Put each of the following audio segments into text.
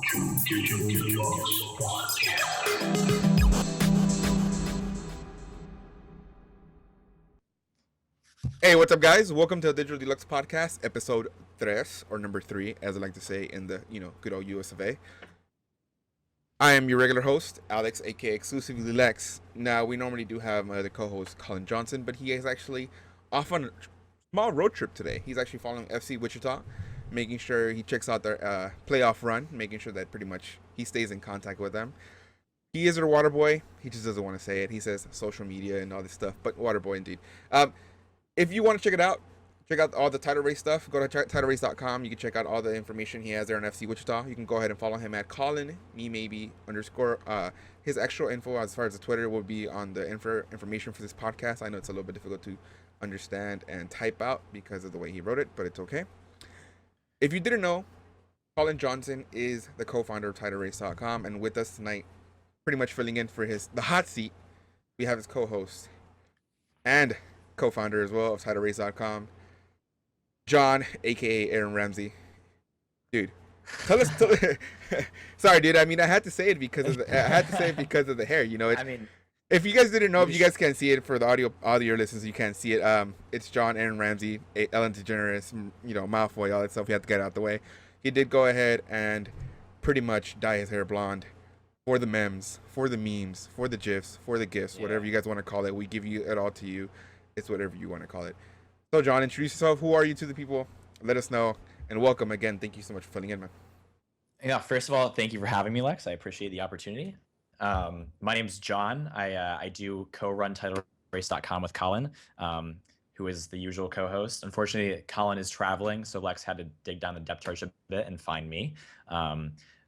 to Digital Deluxe Podcast. Hey, what's up, guys? Welcome to the Digital Deluxe Podcast, episode 3, or number 3, as I like to say in the, good old US of A. I am your regular host, Alex, Aka ExclusivelyLex. Now, we normally do have my other co-host, Colin Johnson, but he is actually off on a small road trip today. He's actually following FC Wichita, making sure he checks out their playoff run, making sure that pretty much he stays in contact with them. He is their water boy. He just doesn't want to say it. He says social media and all this stuff, but water boy indeed. If you want to check it out, check out all the title race stuff. Go to titlerace.com. You can check out all the information he has there on FC Wichita. You can go ahead and follow him at Colin _. His actual info as far as the Twitter will be on the information for this podcast. I know it's a little bit difficult to understand and type out because of the way he wrote it, but it's okay. If you didn't know, Colin Johnson is the co-founder of titlerace.com, and with us tonight, pretty much filling in for the hot seat, we have his co-host and co-founder as well of titlerace.com, John, aka Aaron Ramsey. Dude, tell us. Sorry, dude. I mean, I had to say it because of the hair. You know, if you guys didn't know, if you guys can't see it for the audio listeners, you can't see it. It's John Aaron Ramsey, Ellen DeGeneres, Malfoy, all that stuff. We had to get out the way. He did go ahead and pretty much dye his hair blonde for the memes, for the memes, for the gifs, for the gifts, whatever you guys want to call it. We give it all to you. It's whatever you want to call it. So, John, introduce yourself. Who are you to the people? Let us know. And welcome again. Thank you so much for filling in, man. Yeah, first of all, thank you for having me, Lex. I appreciate the opportunity. My name's John. I do co-run titlerace.com with Colin, who is the usual co-host. Unfortunately, Colin is traveling, so Lex had to dig down the depth chart a bit and find me.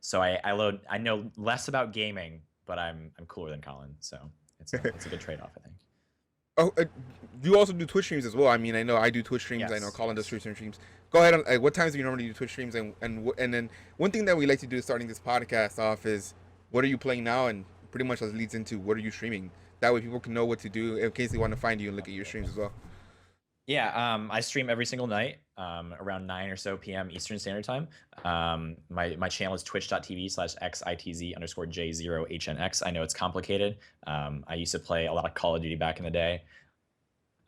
So I know less about gaming, but I'm cooler than Colin. So it's a good trade-off, I think. Oh, you also do Twitch streams as well. I mean, I know I do Twitch streams. Yes, I know Colin does Twitch streams. Go ahead. What times do you normally do Twitch streams? And then one thing that we like to do starting this podcast off is, what are you playing now? And pretty much leads into, what are you streaming? That way people can know what to do in case they want to find you and look at your streams as well. Yeah, I stream every single night around 9 or so p.m. Eastern Standard Time. My channel is twitch.tv/xitz_J0HNX. I know it's complicated. I used to play a lot of Call of Duty back in the day,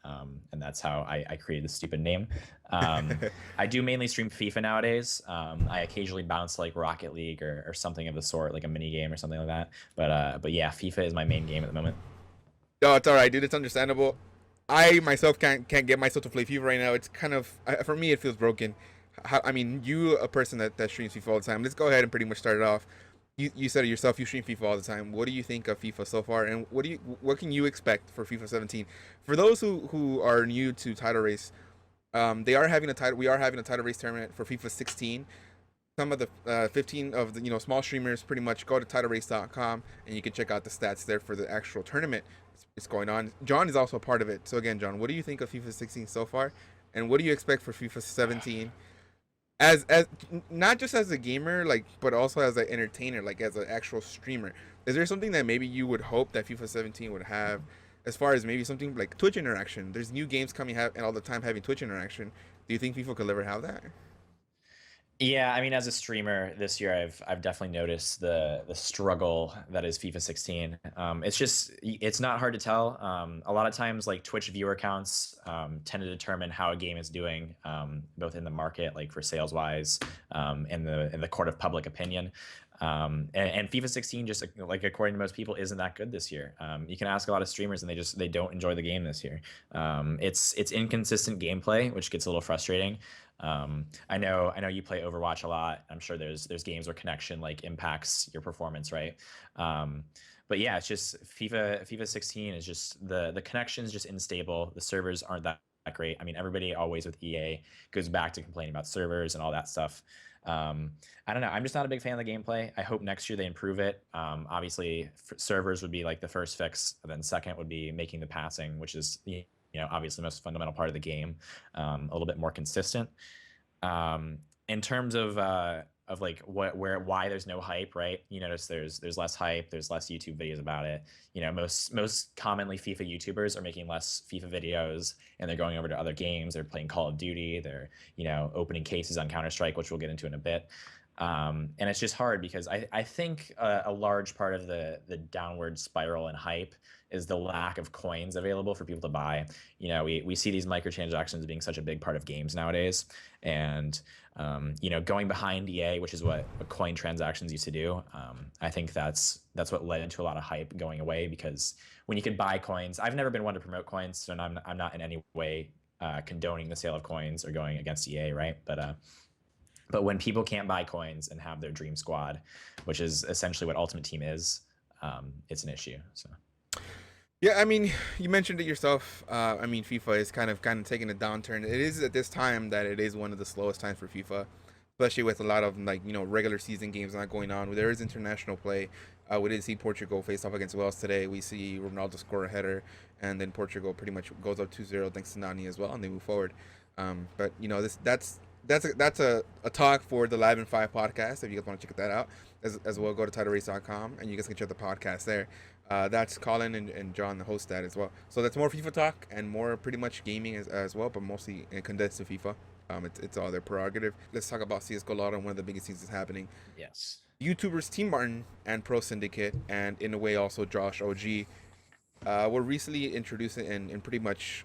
and that's how I created the stupid name. I do mainly stream FIFA nowadays. I occasionally bounce like Rocket League or something of the sort, like a mini game or something like that. But yeah, FIFA is my main game at the moment. No, it's all right, dude. It's understandable. I myself can't get myself to play FIFA right now. It's kind of, for me, it feels broken. I mean, you, a person that streams FIFA all the time. Let's go ahead and pretty much start it off. You said it yourself. You stream FIFA all the time. What do you think of FIFA so far, and what can you expect for FIFA 17? For those who are new to Title Race, we are having a title race tournament for FIFA 16. Some of the 15 of the small streamers pretty much go to titlerace.com and you can check out the stats there for the actual tournament. It's going on. John is also a part of it. So again, John, what do you think of FIFA 16 so far, and what do you expect for FIFA 17? As not just as a gamer, but also as an entertainer, as an actual streamer. Is there something that maybe you would hope that FIFA 17 would have, as far as maybe something like Twitch interaction? There's new games coming and all the time having Twitch interaction. Do you think FIFA could ever have that? Yeah, I mean, as a streamer this year, I've definitely noticed the struggle that is FIFA 16. It's not hard to tell. A lot of times, Twitch viewer counts tend to determine how a game is doing, both in the market, for sales wise, in the court of public opinion. And FIFA 16, just according to most people, isn't that good this year. You can ask a lot of streamers, and they don't enjoy the game this year. It's inconsistent gameplay, which gets a little frustrating. I know you play Overwatch a lot. I'm sure there's games where connection impacts your performance, right? But yeah, it's just FIFA 16 is just the connection is just unstable. The servers aren't that great. I mean, everybody always with EA goes back to complaining about servers and all that stuff. I don't know. I'm just not a big fan of the gameplay. I hope next year they improve it. Obviously, servers would be the first fix, and then second would be making the passing, which is obviously the most fundamental part of the game, a little bit more consistent. In terms of why there's no hype, right? You notice there's less hype, there's less YouTube videos about it. Most commonly FIFA YouTubers are making less FIFA videos, and they're going over to other games. They're playing Call of Duty. They're opening cases on Counter-Strike, which we'll get into in a bit. And it's just hard because I think a large part of the downward spiral in hype is the lack of coins available for people to buy. You know, we see these microtransactions being such a big part of games nowadays, and you know, going behind EA, which is what coin transactions used to do. I think that's what led into a lot of hype going away, because when you could buy coins, I've never been one to promote coins, so I'm not in any way condoning the sale of coins or going against EA, right? But when people can't buy coins and have their dream squad, which is essentially what Ultimate Team is, it's an issue. So Yeah, I mean, you mentioned it yourself. I mean, FIFA is kind of taking a downturn. It is at this time that it is one of the slowest times for FIFA, especially with a lot of, like, you know, regular season games not going on. There is international play. We did see Portugal face off against Wales today. We see Ronaldo score a header, and then Portugal pretty much goes up 2-0 thanks to Nani as well, and they move forward. But you know, that's a talk for the Live in 5 podcast. If you guys want to check that out, as well, go to titlerace.com and you guys can check the podcast there. That's Colin and John, the host, that as well. So that's more FIFA talk and more pretty much gaming as well, but mostly condensed to FIFA. It's all their prerogative. Let's talk about CSGO Lotto, one of the biggest things that's happening. yes. YouTubers Team Martin and Pro Syndicate, and in a way also Josh OG, were recently introduced and pretty much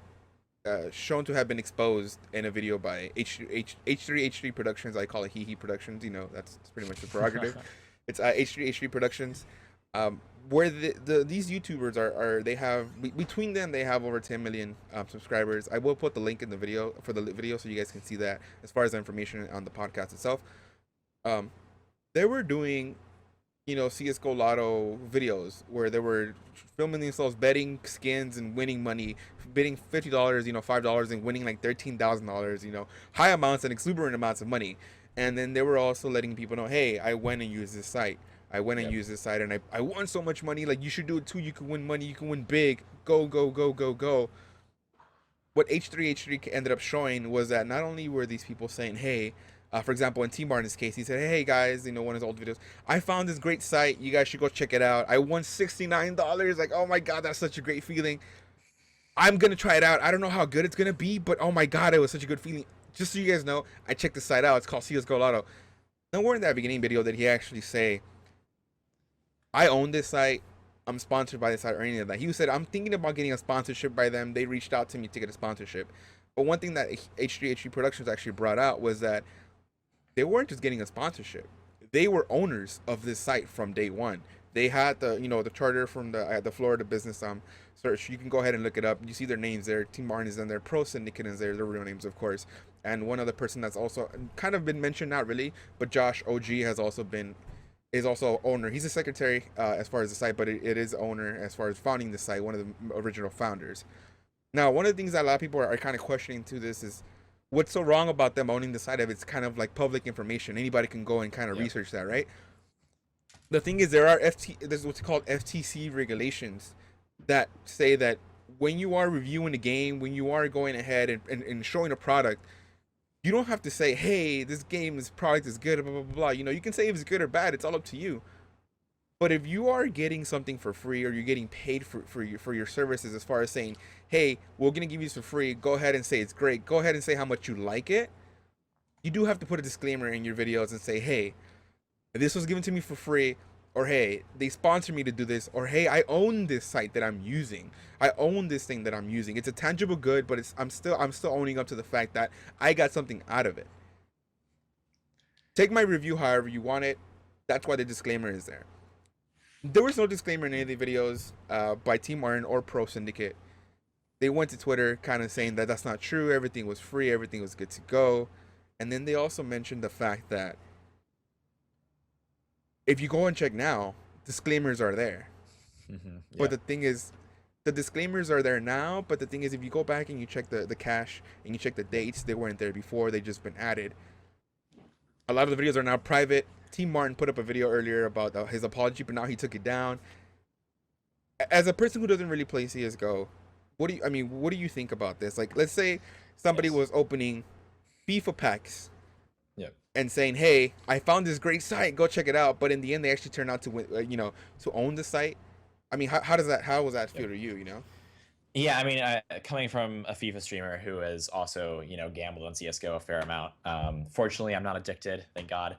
shown to have been exposed in a video by H3 Productions. I call it He Productions. You know, that's pretty much the prerogative. It's H3 Productions. Where these YouTubers are they have between them they have over 10 million subscribers. I will put the link in the video for the video so you guys can see that as far as the information on the podcast itself. They were doing, you know, CSGO Lotto videos where they were filming themselves betting skins and winning money, bidding $50, you know, $5 and winning like $13,000, you know, high amounts and exuberant amounts of money. And then they were also letting people know, hey, I went and used this site. I went and used this site and I won so much money. Like, you should do it too. You can win money. You can win big. Go, go, go, go, go. What H3 ended up showing was that not only were these people saying, hey, for example, in T Martin's case, he said, hey guys, you know, one of his old videos, I found this great site. You guys should go check it out. I won $69. Like, oh my God, that's such a great feeling. I'm going to try it out. I don't know how good it's going to be, but oh my God, it was such a good feeling. Just so you guys know, I checked the site out. It's called CSGO Lotto. Nowhere in that beginning video did he actually say, I own this site, I'm sponsored by this site, or any of that. He said, I'm thinking about getting a sponsorship by them. They reached out to me to get a sponsorship. But one thing that H3 Productions actually brought out was that they weren't just getting a sponsorship. They were owners of this site from day one. They had the, you know, the charter from the Florida business search. You can go ahead and look it up. You see their names there. Team Martin is in there. Pro Syndicate is there. Their real names, of course. And one other person that's also kind of been mentioned, not really, but Josh OG is also owner. He's a secretary as far as the site, but it is owner as far as founding the site, one of the original founders. Now, one of the things that a lot of people are kind of questioning to this is, what's so wrong about them owning the site if it's kind of like public information? Anybody can go and kind of research that, right? The thing is, there's what's called FTC regulations that say that when you are reviewing a game, when you are going ahead and showing a product, you don't have to say, hey, this product is good, blah, blah, blah, blah. You know, you can say if it's good or bad. It's all up to you. But if you are getting something for free, or you're getting paid for your services, as far as saying, hey, we're going to give you this for free, go ahead and say it's great. Go ahead and say how much you like it. You do have to put a disclaimer in your videos and say, hey, this was given to me for free, or hey, they sponsor me to do this, or hey, I own this site that I'm using. I own this thing that I'm using. It's a tangible good, but I'm still owning up to the fact that I got something out of it. Take my review however you want it. That's why the disclaimer is there. There was no disclaimer in any of the videos by Team Martin or Pro Syndicate. They went to Twitter kind of saying that that's not true. Everything was free. Everything was good to go. And then they also mentioned the fact that if you go and check now, disclaimers are there. But the thing is, the disclaimers are there now. But the thing is, if you go back and you check the cache and you check the dates, they weren't there before. They just been added. A lot of the videos are now private. Team Martin put up a video earlier about his apology, but now he took it down. As a person who doesn't really play CSGO, what do you think about this? Like, let's say somebody was opening FIFA packs and saying, hey, I found this great site, go check it out. But in the end, they actually turned out to win, to own the site. I mean, how was that feel to you, you know? Yeah, I mean, coming from a FIFA streamer who has also, gambled on CS:GO a fair amount. Fortunately, I'm not addicted, thank God,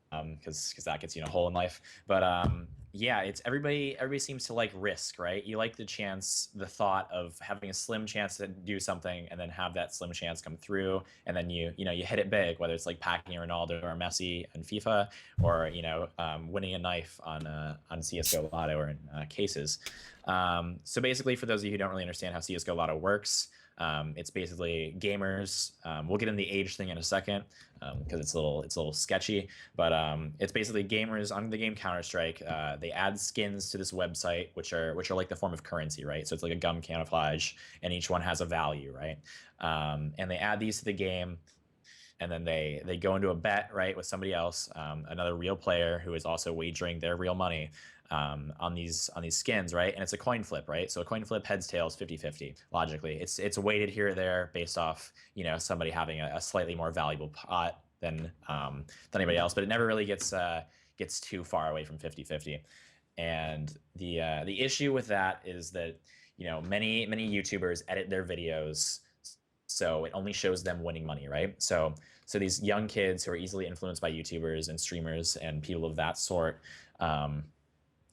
because that gets you in a hole in life. But yeah, it's everybody seems to like risk, right? You like the chance, the thought of having a slim chance to do something, and then have that slim chance come through, and then you hit it big, whether it's like packing Ronaldo or Messi in FIFA, or winning a knife on CS:GO Lotto or in cases. So basically, for those of you who don't really understand how CS:GO Lotto works, it's basically gamers. We'll get in the age thing in a second because it's a little sketchy, but it's basically gamers on the game Counter Strike. They add skins to this website, which are like the form of currency, right? So it's like a gum camouflage, and each one has a value, right? And they add these to the game, and then they go into a bet, right, with somebody else, another real player who is also wagering their real money on these skins, right? And it's a coin flip, right? So a coin flip, heads, tails, 50-50, logically. It's weighted here or there based off somebody having a slightly more valuable pot than anybody else, but it never really gets too far away from 50-50. And the issue with that is that many YouTubers edit their videos so it only shows them winning money, right? So these young kids who are easily influenced by YouTubers and streamers and people of that sort, um,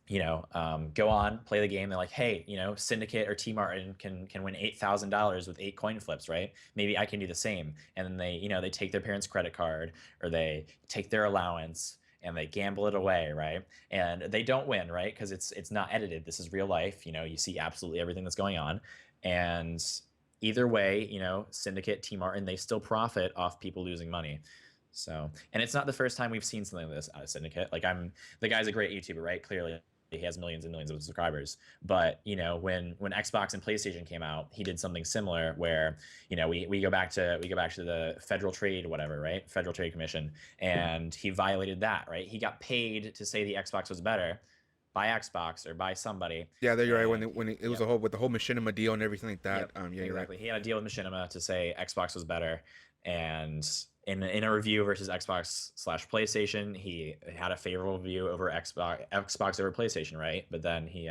go on, play the game. They're like, hey, Syndicate or T Martin can win $8,000 with 8 coin flips, right? Maybe I can do the same. And then they take their parents' credit card, or they take their allowance and they gamble it away, right? And they don't win, right? Because it's not edited. This is real life. You see absolutely everything that's going on, and either way, Syndicate, T Martin, they still profit off people losing money. So, and it's not the first time we've seen something like this out of Syndicate. Like, the guy's a great YouTuber, right? Clearly, he has millions and millions of subscribers. But when Xbox and PlayStation came out, he did something similar where we go back to the Federal Trade, whatever, right? Federal Trade Commission, and he violated that, right? He got paid to say the Xbox was better by Xbox or by somebody. Yeah, there you're right. And When it was yep, a whole with the whole machinima deal and everything like that. yep, Yeah, you're right. exactly. He had a deal with Machinima to say Xbox was better, and in a review versus Xbox/PlayStation, he had a favorable view over Xbox over PlayStation, right? But then he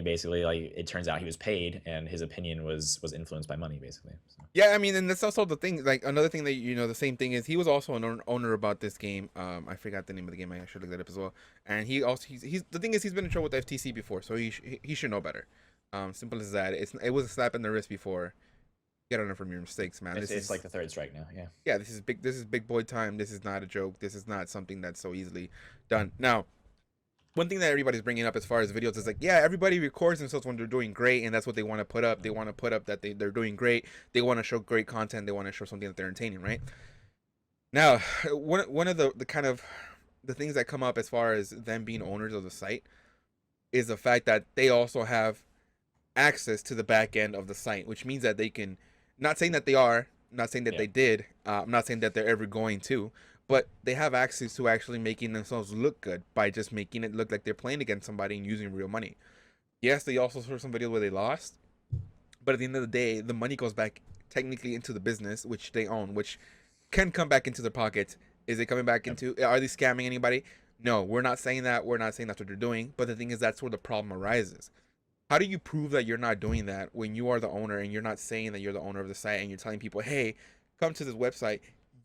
basically, like, it turns out he was paid, and his opinion was influenced by money, basically. So. Yeah, I mean, and that's also the thing. Like another thing that the same thing is he was also an owner about this game. I forgot the name of the game. I should look that up as well. And he's the thing is he's been in trouble with the FTC before, so he should know better. Simple as that. It was a slap in the wrist before. Get on it from your mistakes, man. It's like the third strike now. Yeah. Yeah, this is big. This is big boy time. This is not a joke. This is not something that's so easily done. Now, one thing that everybody's bringing up as far as videos is like, yeah, everybody records themselves when they're doing great, and that's what they want to put up. They want to put up that they're doing great. They want to show great content. They want to show something that they're entertaining, right? Now, one of the kind of the things that come up as far as them being owners of the site is the fact that they also have access to the back end of the site, which means that they can, not saying that they are, not saying that they did, I'm not saying that they're ever going to, but they have access to actually making themselves look good by just making it look like they're playing against somebody and using real money. Yes, they also saw some videos where they lost, but at the end of the day, the money goes back technically into the business, which they own, which can come back into their pockets. Is it coming back into, are they scamming anybody? No, we're not saying that. We're not saying that's what they're doing. But the thing is, that's where the problem arises. How do you prove that you're not doing that when you are the owner and you're not saying that you're the owner of the site and you're telling people, hey, come to this website,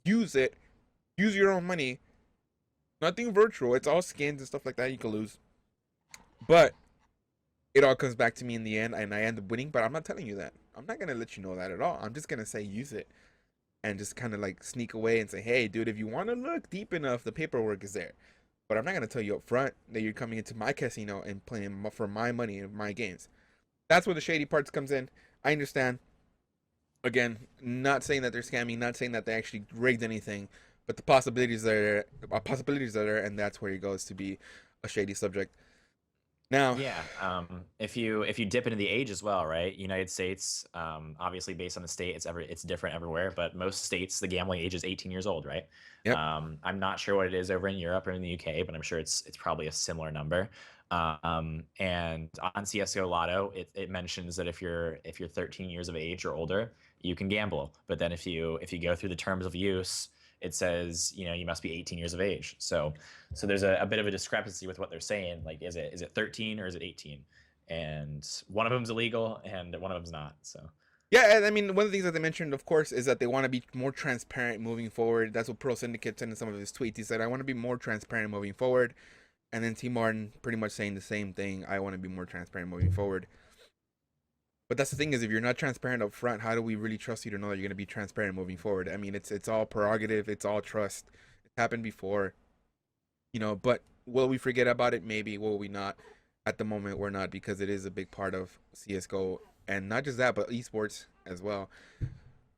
use it, use your own money. Nothing virtual. It's all skins and stuff like that you can lose. But it all comes back to me in the end and I end up winning. But I'm not telling you that. I'm not going to let you know that at all. I'm just going to say use it and just kind of like sneak away and say, hey, dude, if you want to look deep enough, the paperwork is there. But I'm not going to tell you up front that you're coming into my casino and playing for my money and my games. That's where the shady parts comes in. I understand. Again, not saying that they're scamming, not saying that they actually rigged anything, but the possibilities are there, and that's where it goes to be a shady subject. Now, Yeah, if you dip into the age as well, right? United States, obviously based on the state, it's different everywhere, but most states the gambling age is 18 years old, right? yep. I'm not sure what it is over in Europe or in the UK, but I'm sure it's probably a similar number. And on CS:GO Lotto, it mentions that if you're 13 years of age or older, you can gamble. But then if you go through the terms of use, it says you must be 18 years of age. So there's a bit of a discrepancy with what they're saying. Like, is it 13 or is it 18? and one of them's illegal and one of them's not. So Yeah, and I mean, one of the things that they mentioned, of course, is that they want to be more transparent moving forward. That's what Pro Syndicate said in some of his tweets. He said, "I want to be more transparent moving forward," and then T Martin pretty much saying the same thing. I want to be more transparent moving forward. But that's the thing is, if you're not transparent up front, how do we really trust you to know that you're going to be transparent moving forward? I mean, it's all prerogative, it's all trust. It's happened before, But will we forget about it? Maybe. Will we not? At the moment, we're not because it is a big part of CS:GO, and not just that, but esports as well.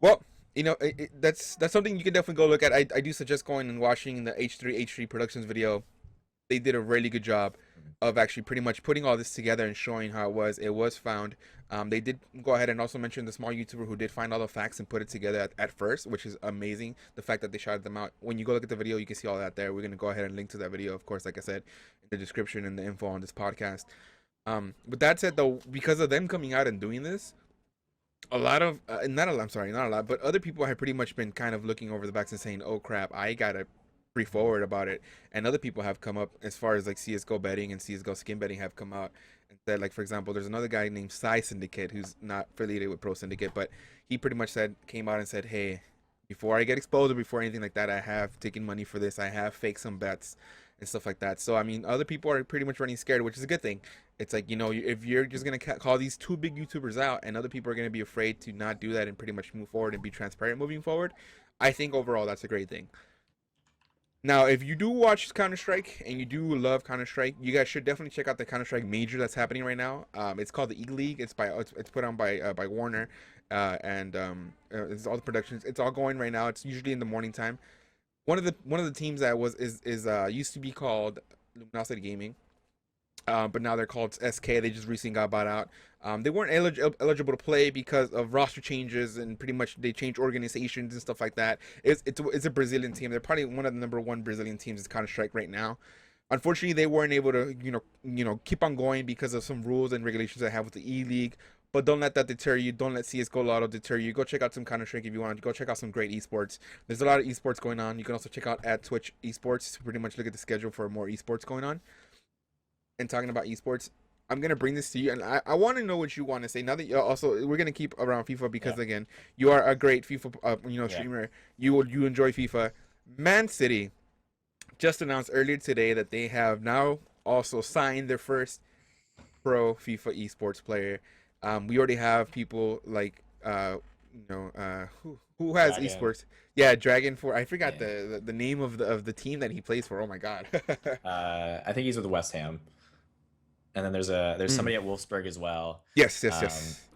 Well, that's something you can definitely go look at. I do suggest going and watching the H3 Productions video. They did a really good job of actually pretty much putting all this together and showing how it was. It was found. They did go ahead and also mention the small YouTuber who did find all the facts and put it together at first, which is amazing. The fact that they shouted them out. When you go look at the video, you can see all that there. We're going to go ahead and link to that video, of course, like I said, in the description and the info on this podcast. But that said, though, because of them coming out and doing this, a lot of not a lot, I'm sorry, not a lot, but other people have pretty much been kind of looking over the backs and saying, "Oh crap, I gotta free forward about it." And other people have come up as far as like CS:GO betting and CS:GO skin betting have come out and said, like, for example, there's another guy named Psy Syndicate who's not affiliated with Pro Syndicate, but he pretty much came out and said, "Hey, before I get exposed or before anything like that, I have taken money for this. I have faked some bets and stuff like that." So I mean, other people are pretty much running scared, which is a good thing. It's like, if you're just gonna call these two big YouTubers out, and other people are gonna be afraid to not do that and pretty much move forward and be transparent moving forward, I think overall that's a great thing. Now, if you do watch Counter-Strike and you do love Counter-Strike, you guys should definitely check out the Counter-Strike major that's happening right now. It's called the E-League. It's put on by Warner, and it's all the productions. It's all going right now. It's usually in the morning time. One of the teams that used to be called Luminosity Gaming, but now they're called SK. They just recently got bought out. They weren't eligible to play because of roster changes and pretty much they changed organizations and stuff like that. It's a Brazilian team. They're probably one of the number one Brazilian teams in Counter Strike right now. Unfortunately, they weren't able to keep on going because of some rules and regulations I have with the E-League. But don't let that deter you. Don't let CSGO Lotto deter you. Go check out some Counter-Strike if you want. Go check out some great esports. There's a lot of esports going on. You can also check out at Twitch esports to pretty much look at the schedule for more esports going on. And talking about esports, I'm gonna bring this to you, and I want to know what you want to say. Now that you also, we're gonna keep around FIFA because again, you are a great FIFA streamer. You enjoy FIFA. Man City just announced earlier today that they have now also signed their first pro FIFA esports player. We already have people like who has Dragon. esports. Yeah, Dragon for I forgot the name of the team that he plays for. Oh my god. I think he's with West Ham. And then there's somebody at Wolfsburg as well. Yes.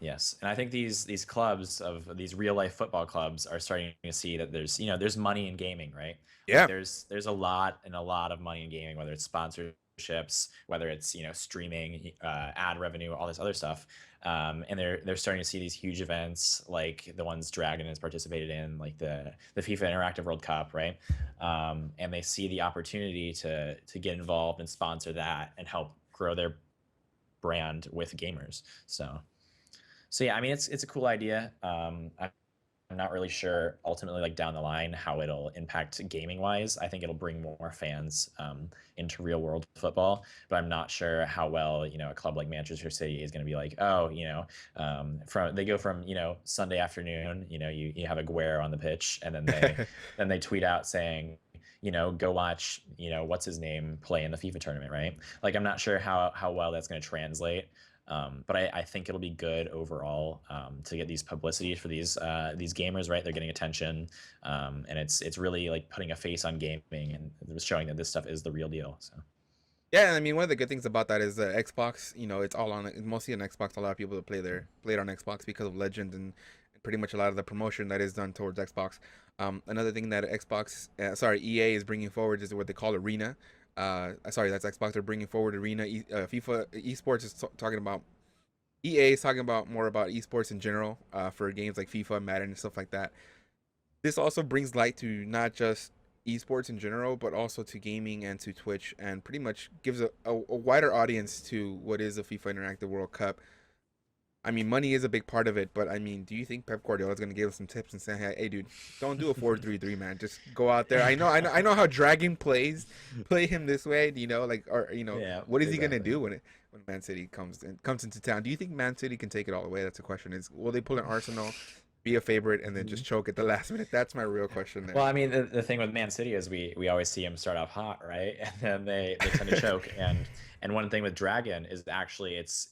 Yes. And I think these clubs of these real life football clubs are starting to see that there's money in gaming, right? Yeah. Like there's a lot of money in gaming, whether it's sponsorships, whether it's streaming, ad revenue, all this other stuff. And they're starting to see these huge events like the ones Dragon has participated in, like the FIFA Interactive World Cup, right? And they see the opportunity to get involved and sponsor that and help grow their brand with gamers. So yeah, I mean, it's a cool idea. I'm not really sure ultimately, like down the line, how it'll impact gaming wise. I think it'll bring more fans into real world football, but I'm not sure how well a club like Manchester City is going to be like, they go from Sunday afternoon, you have Aguero on the pitch, and then they tweet out saying, go watch, what's his name play in the FIFA tournament, right? Like, I'm not sure how well that's going to translate. But I think it'll be good overall to get these publicity for these gamers, right? They're getting attention, and it's really like putting a face on gaming and showing that this stuff is the real deal. So. Yeah, I mean, one of the good things about that is the Xbox. It's all on mostly on Xbox. A lot of people play it on Xbox because of Legend and pretty much a lot of the promotion that is done towards Xbox. Another thing that EA is bringing forward is what they call Arena. That's Xbox. They're bringing forward Arena. FIFA esports is talking about. EA is talking about more about esports in general for games like FIFA, Madden, and stuff like that. This also brings light to not just esports in general, but also to gaming and to Twitch, and pretty much gives a wider audience to what is the FIFA Interactive World Cup. I mean, money is a big part of it, but I mean, do you think Pep Guardiola is going to give us some tips and say, "Hey, dude, don't do a 4-3-3, man. Just go out there." I know how Dragon plays. Play him this way, like, or Yeah, what is he going to exactly. do when Man City comes into town? Do you think Man City can take it all the way? That's the question. Is will they pull an Arsenal, be a favorite, and then just choke at the last minute? That's my real question there. Well, I mean, the thing with Man City is we always see them start off hot, right? And then they tend to choke. And one thing with Dragon is actually it's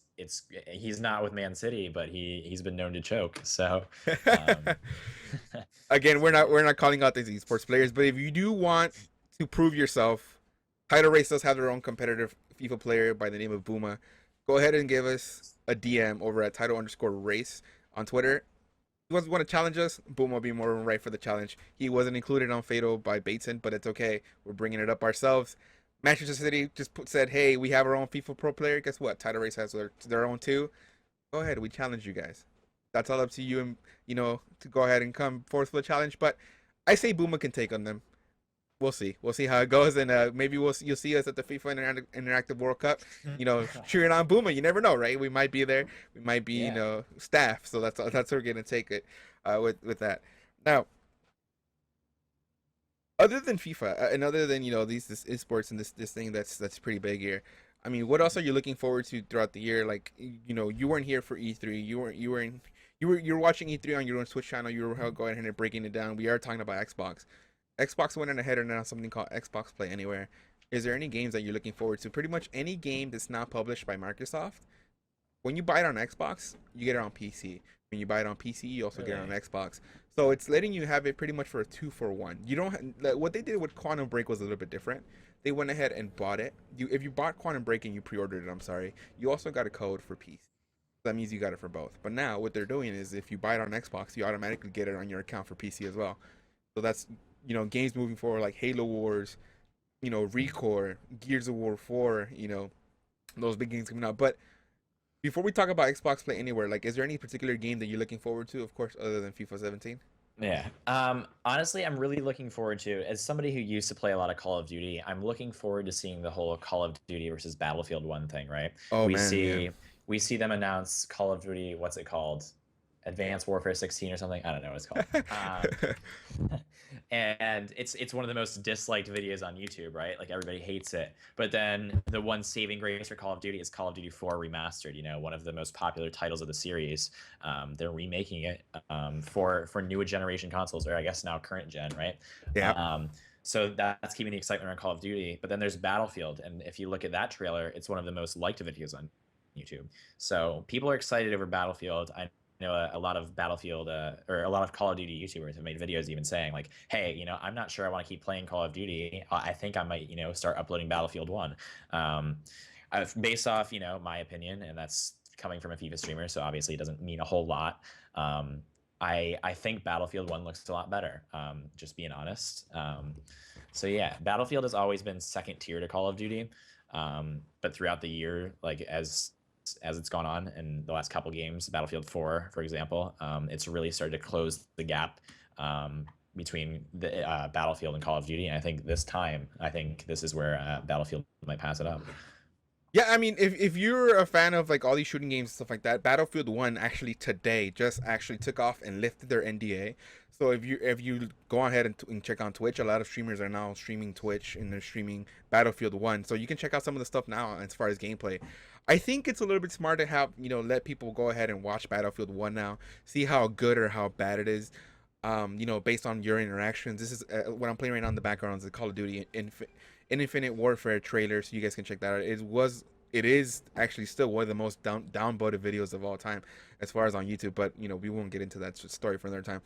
he's not with Man City, but he's been known to choke. So, um, Again, we're not calling out these esports players, but if you do want to prove yourself, Title Race does have their own competitive FIFA player by the name of Booma. Go ahead and give us a DM over at title_race on Twitter. If you want to challenge us, Booma will be more than right for the challenge. He wasn't included on Fatal by Bateson, but it's okay. We're bringing it up ourselves. Manchester City just said, hey, we have our own FIFA Pro player. Guess what? Title Race has their own too. Go ahead. We challenge you guys. That's all up to you and to go ahead and come forth for the challenge. But I say Booma can take on them. We'll see. We'll see how it goes, and maybe you'll see us at the FIFA Interactive World Cup. Cheering on Booma. You never know, right? We might be there. We might be yeah. staff. So that's where we're gonna take it with that. Now, other than FIFA, and other than this esports and this thing that's pretty big here. I mean, what else are you looking forward to throughout the year? Like, you weren't here for E3. You were watching E3 on your own Twitch channel. You were going ahead and breaking it down. We are talking about Xbox. Xbox went in ahead and now something called Xbox Play Anywhere. Is there any games that you're looking forward to? Pretty much any game that's not published by Microsoft. When you buy it on Xbox, you get it on PC. When you buy it on PC, you also get it on Really? Xbox. So it's letting you have it pretty much for a 2-for-1. You don't what they did with Quantum Break was a little bit different. They went ahead and bought it. If you bought Quantum Break and you pre-ordered it, I'm sorry, you also got a code for PC. That means you got it for both. But now what they're doing is if you buy it on Xbox, you automatically get it on your account for PC as well. So that's games moving forward like Halo Wars, Recore, Gears of War 4, those big games coming out. But before we talk about Xbox Play Anywhere, like, is there any particular game that you're looking forward to, of course, other than FIFA 17? Yeah. Honestly, I'm really looking forward to, as somebody who used to play a lot of Call of Duty, I'm looking forward to seeing the whole Call of Duty versus Battlefield 1 thing, right? Oh We man, yeah. see we see them announce Call of Duty, what's it called? Advanced Warfare 16 or something. I don't know what it's called. And it's one of the most disliked videos on YouTube, right? Like everybody hates it. But then the one saving grace for Call of Duty is Call of Duty 4 Remastered. One of the most popular titles of the series. They're remaking it for newer generation consoles, or I guess now current gen, right? Yeah. So that's keeping the excitement around Call of Duty. But then there's Battlefield, and if you look at that trailer, it's one of the most liked videos on YouTube. So people are excited over Battlefield. I know a lot of Battlefield or a lot of Call of Duty YouTubers have made videos even saying like, hey, I'm not sure I want to keep playing Call of Duty. I think I might, start uploading Battlefield 1. Based off, my opinion, and that's coming from a FIFA streamer, so obviously it doesn't mean a whole lot. I think Battlefield 1 looks a lot better, just being honest. So yeah, Battlefield has always been second tier to Call of Duty. But throughout the year, like as it's gone on in the last couple games, Battlefield 4, for example, it's really started to close the gap between the Battlefield and Call of Duty. And I think this is where Battlefield might pass it up. Yeah, I mean, if you're a fan of like all these shooting games and stuff like that, Battlefield 1 actually today just actually took off and lifted their NDA. So if you go ahead and check on Twitch, a lot of streamers are now streaming Twitch and they're streaming Battlefield 1. So you can check out some of the stuff now as far as gameplay. I think it's a little bit smart to have, let people go ahead and watch Battlefield 1 now, see how good or how bad it is. Based on your interactions. This is what I'm playing right now in the background is the Call of Duty Infinite Warfare trailer, so you guys can check that out. It is actually still one of the most downvoted videos of all time as far as on YouTube, but we won't get into that story for another time.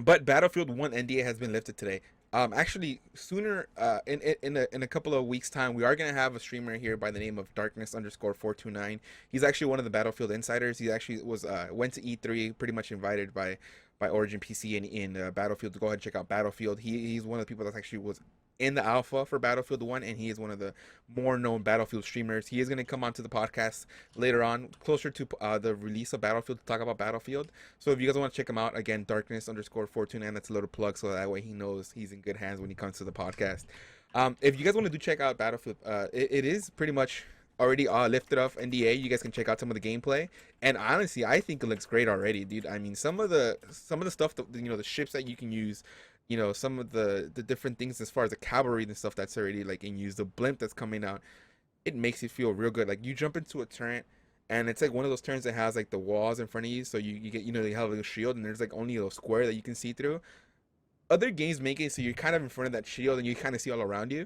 But Battlefield 1 NDA has been lifted today. Actually sooner in a couple of weeks time, we are gonna have a streamer here by the name of Darkness_429. He's actually one of the Battlefield insiders. He actually was went to E3, pretty much invited by Origin PC and in Battlefield to go ahead and check out Battlefield. He's one of the people that actually was in the alpha for Battlefield 1, and he is one of the more known Battlefield streamers. He is going to come onto the podcast later on, closer to the release of Battlefield, to talk about Battlefield. So if you guys want to check him out, again, Darkness_429, that's a little plug, so that way he knows he's in good hands when he comes to the podcast. If you guys want to check out Battlefield, it is pretty much already lifted off NDA. You guys can check out some of the gameplay, and honestly, I think it looks great already, dude. I mean, some of the stuff that the ships that you can use, some of the different things as far as the cavalry and stuff that's already like in use. The blimp that's coming out, it makes you feel real good. Like you jump into a turret, and it's like one of those turns that has like the walls in front of you, so you get they have like a shield, and there's like only a square that you can see through. Other games make it so you're kind of in front of that shield and you kind of see all around you.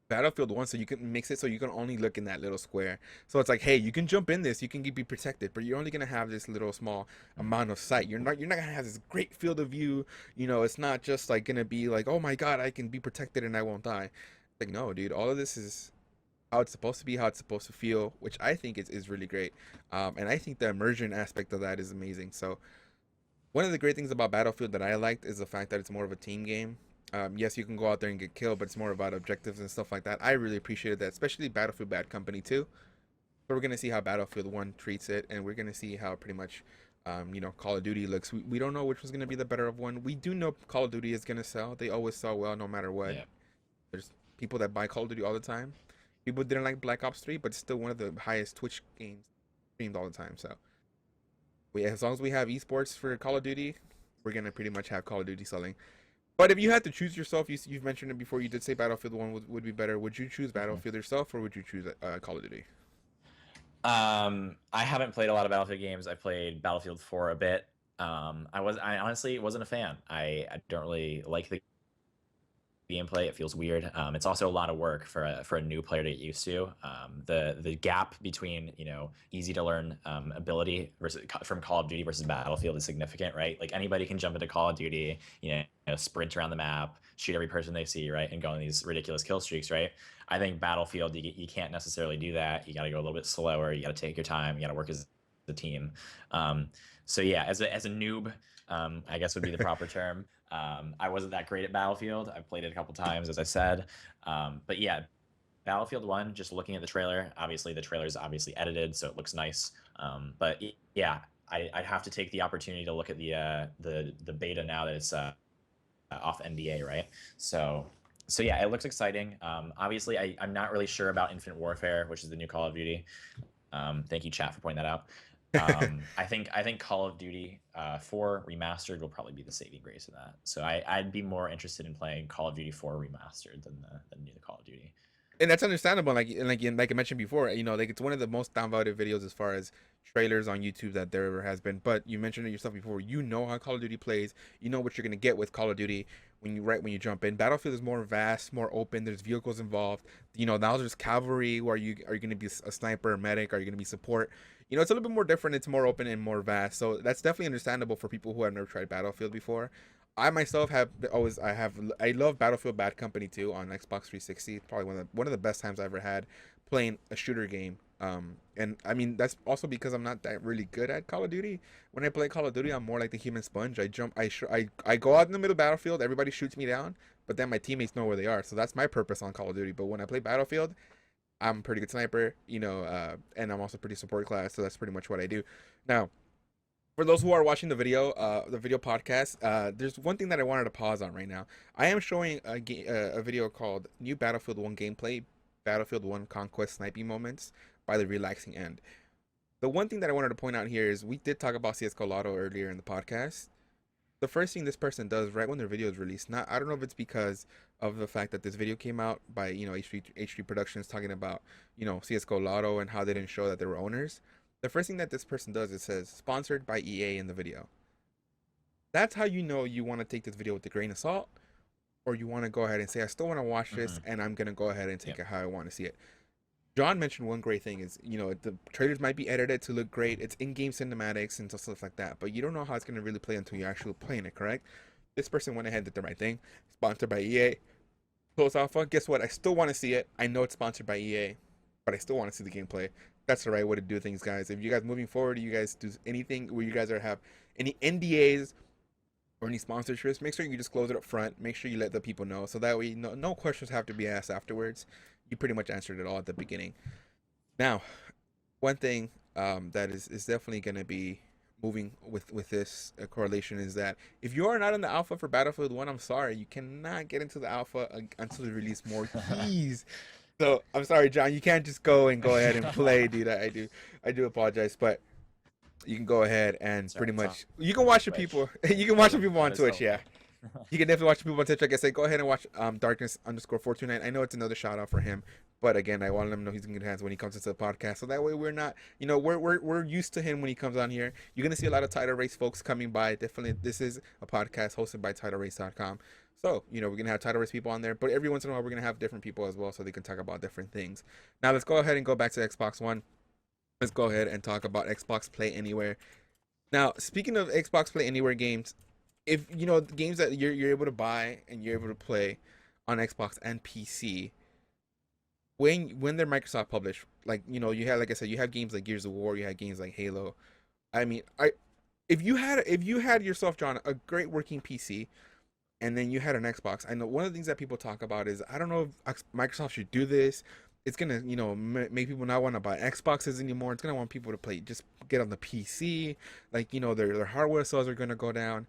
Battlefield 1, so you can mix it so you can only look in that little square. So it's like, hey, you can jump in this, you can be protected, but you're only gonna have this little small amount of sight. You're not gonna have this great field of view. It's not just like gonna be like, oh my god, I can be protected and I won't die. Like, no, dude, all of this is how it's supposed to be, how it's supposed to feel, which I think is really great. And I think the immersion aspect of that is amazing. So one of the great things about Battlefield that I liked is the fact that it's more of a team game. Yes, you can go out there and get killed, but it's more about objectives and stuff like that. I really appreciated that, especially Battlefield Bad Company too. So we're gonna see how Battlefield 1 treats it, and we're gonna see how pretty much, Call of Duty looks. We don't know which was gonna be the better of one. We do know Call of Duty is gonna sell. They always sell well, no matter what. Yeah. There's people that buy Call of Duty all the time. People didn't like Black Ops 3, but it's still one of the highest Twitch games streamed all the time. So, as long as we have esports for Call of Duty, we're gonna pretty much have Call of Duty selling. But if you had to choose yourself, you've mentioned it before. You did say Battlefield 1 would be better. Would you choose Battlefield yourself, or would you choose Call of Duty? I haven't played a lot of Battlefield games. I played Battlefield 4 a bit. I honestly wasn't a fan. I don't really like the gameplay. It feels weird. It's also a lot of work for a new player to get used to. The gap between easy to learn ability from Call of Duty versus Battlefield is significant, right? Like anybody can jump into Call of Duty, sprint around the map, shoot every person they see, right, and go on these ridiculous kill streaks, right? I think Battlefield you can't necessarily do that. You got to go a little bit slower. You got to take your time. You got to work as a team. So yeah, as a noob, I guess would be the proper term. I wasn't that great at Battlefield. I've played it a couple times, as I said. But yeah, Battlefield 1, just looking at the trailer, obviously the trailer is obviously edited, so it looks nice. But yeah, I'd have to take the opportunity to look at the beta now that it's off NDA, right? So yeah, it looks exciting. Obviously, I'm not really sure about Infinite Warfare, which is the new Call of Duty. Thank you, chat, for pointing that out. I think Call of Duty 4 Remastered will probably be the saving grace of that. So I'd be more interested in playing Call of Duty 4 Remastered than the new Call of Duty. And that's understandable. Like I mentioned before, like it's one of the most downvoted videos as far as trailers on YouTube that there ever has been. But you mentioned it yourself before. You know how Call of Duty plays. You know what you're gonna get with Call of Duty when you jump in. Battlefield is more vast, more open. There's vehicles involved. Now there's cavalry. Are you gonna be a sniper, a medic? Are you gonna be support? It's a little bit more different. It's more open and more vast. So that's definitely understandable for people who have never tried Battlefield before. I myself I love Battlefield Bad Company 2 on Xbox 360. It's probably one of the best times I ever had playing a shooter game. And I mean that's also because I'm not that really good at Call of Duty. When I play Call of Duty, I'm more like the human sponge. I jump, I go out in the middle of the battlefield. Everybody shoots me down, but then my teammates know where they are. So that's my purpose on Call of Duty. But when I play Battlefield, I'm a pretty good sniper, and I'm also pretty support class. So that's pretty much what I do. Now, for those who are watching the video podcast, there's one thing that I wanted to pause on right now. I am showing a video called New Battlefield 1 Gameplay, Battlefield 1 Conquest Sniping Moments by The Relaxing End. The one thing that I wanted to point out here is we did talk about CSGO Lotto earlier in the podcast. The first thing this person does right when their video is released, I don't know if it's because of the fact that this video came out by H3 Productions talking about CSGO Lotto and how they didn't show that they were owners. The first thing that this person does is says sponsored by EA in the video. That's how you know you want to take this video with a grain of salt, or you want to go ahead and say I still want to watch this and I'm gonna go ahead and take it how I want to see it. John mentioned one great thing is, the trailers might be edited to look great. It's in-game cinematics and stuff like that, but you don't know how it's going to really play until you're actually playing it, correct? This person went ahead and did the right thing. Sponsored by EA. Close alpha. Guess what? I still want to see it. I know it's sponsored by EA, but I still want to see the gameplay. That's the right way to do things, guys. If you guys moving forward, you guys do anything where you guys have any NDAs or any sponsorships, make sure you disclose it up front. Make sure you let the people know, so that way no questions have to be asked afterwards. You pretty much answered it all at the beginning. Now, one thing that is definitely going to be moving with this correlation is that if you are not in the alpha for Battlefield 1, I'm sorry, you cannot get into the alpha until they release more keys. So I'm sorry, John. You can't just go ahead and play, dude. I do apologize, but you can go ahead and Sorry, pretty it's on much you can watch the Twitch. people. You can watch the Colin, people on that is Twitch. Yeah, Colin. you can definitely watch the people on Twitch. Like I said, go ahead and watch Darkness_429. I know it's another shout out for him, but again, I want him to know he's in good hands when he comes into the podcast. So that way, we're not, we're used to him when he comes on here. You're gonna see a lot of Title Race folks coming by. Definitely, this is a podcast hosted by TitleRace.com. So, we're going to have Title Race people on there, but every once in a while, we're going to have different people as well so they can talk about different things. Now, let's go ahead and go back to Xbox One. Let's go ahead and talk about Xbox Play Anywhere. Now, speaking of Xbox Play Anywhere games, if, games that you're able to buy and you're able to play on Xbox and PC, when they're Microsoft published, like, you have, like I said, you have games like Gears of War, you have games like Halo. I mean, if you had yourself, John, a great working PC, and then you had an Xbox. I know one of the things that people talk about is I don't know if Microsoft should do this. It's gonna, make people not want to buy Xboxes anymore. It's gonna want people to play, just get on the PC. Like, their hardware sales are gonna go down.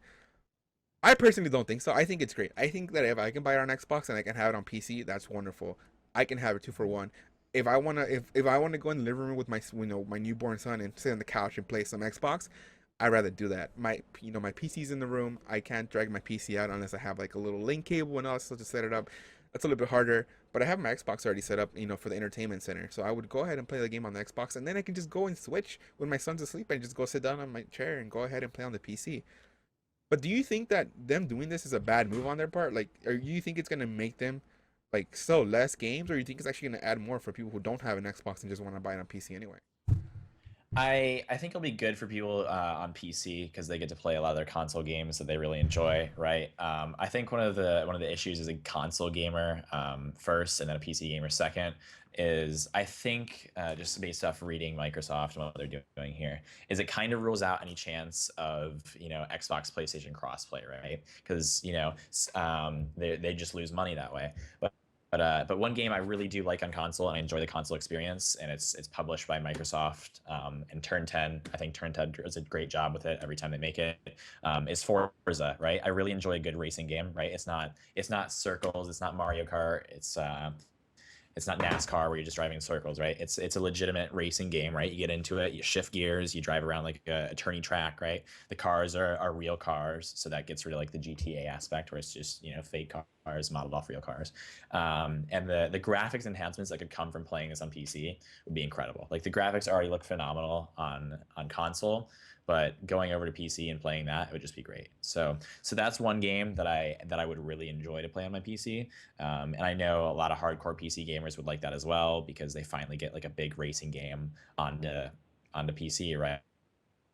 I personally don't think so. I think it's great. I think that if I can buy it on Xbox and I can have it on PC, that's wonderful. I can have it 2 for 1. If I wanna go in the living room with my my newborn son and sit on the couch and play some Xbox, I'd rather do that. My PC's in the room. I can't drag my PC out unless I have like a little link cable and all that stuff to set it up. That's a little bit harder, but I have my Xbox already set up, for the entertainment center. So I would go ahead and play the game on the Xbox, and then I can just go and switch when my son's asleep and just go sit down on my chair and go ahead and play on the PC. But do you think that them doing this is a bad move on their part? Like, or you think it's gonna make them like sell less games, or you think it's actually gonna add more for people who don't have an Xbox and just want to buy it on PC anyway? I think it'll be good for people on PC because they get to play a lot of their console games that they really enjoy, right? I think one of the issues as a console gamer first, and then a PC gamer second, is I think just based off reading Microsoft and what they're doing here, is it kind of rules out any chance of Xbox PlayStation crossplay, right? Because they just lose money that way. But one game I really do like on console, and I enjoy the console experience, and it's published by Microsoft, and Turn 10. I think Turn 10 does a great job with it every time they make it. Is Forza, right? I really enjoy a good racing game, right? It's not circles, it's not Mario Kart, it's not NASCAR where you're just driving in circles, right? It's a legitimate racing game, right? You get into it, you shift gears, you drive around like a tourney track, right? The cars are real cars, so that gets rid of like the GTA aspect where it's just fake cars modeled off real cars. And the graphics enhancements that could come from playing this on PC would be incredible. Like the graphics already look phenomenal on console, but going over to PC and playing that, it would just be great. So that's one game that I would really enjoy to play on my PC. And I know a lot of hardcore PC gamers would like that as well because they finally get like a big racing game onto PC, right?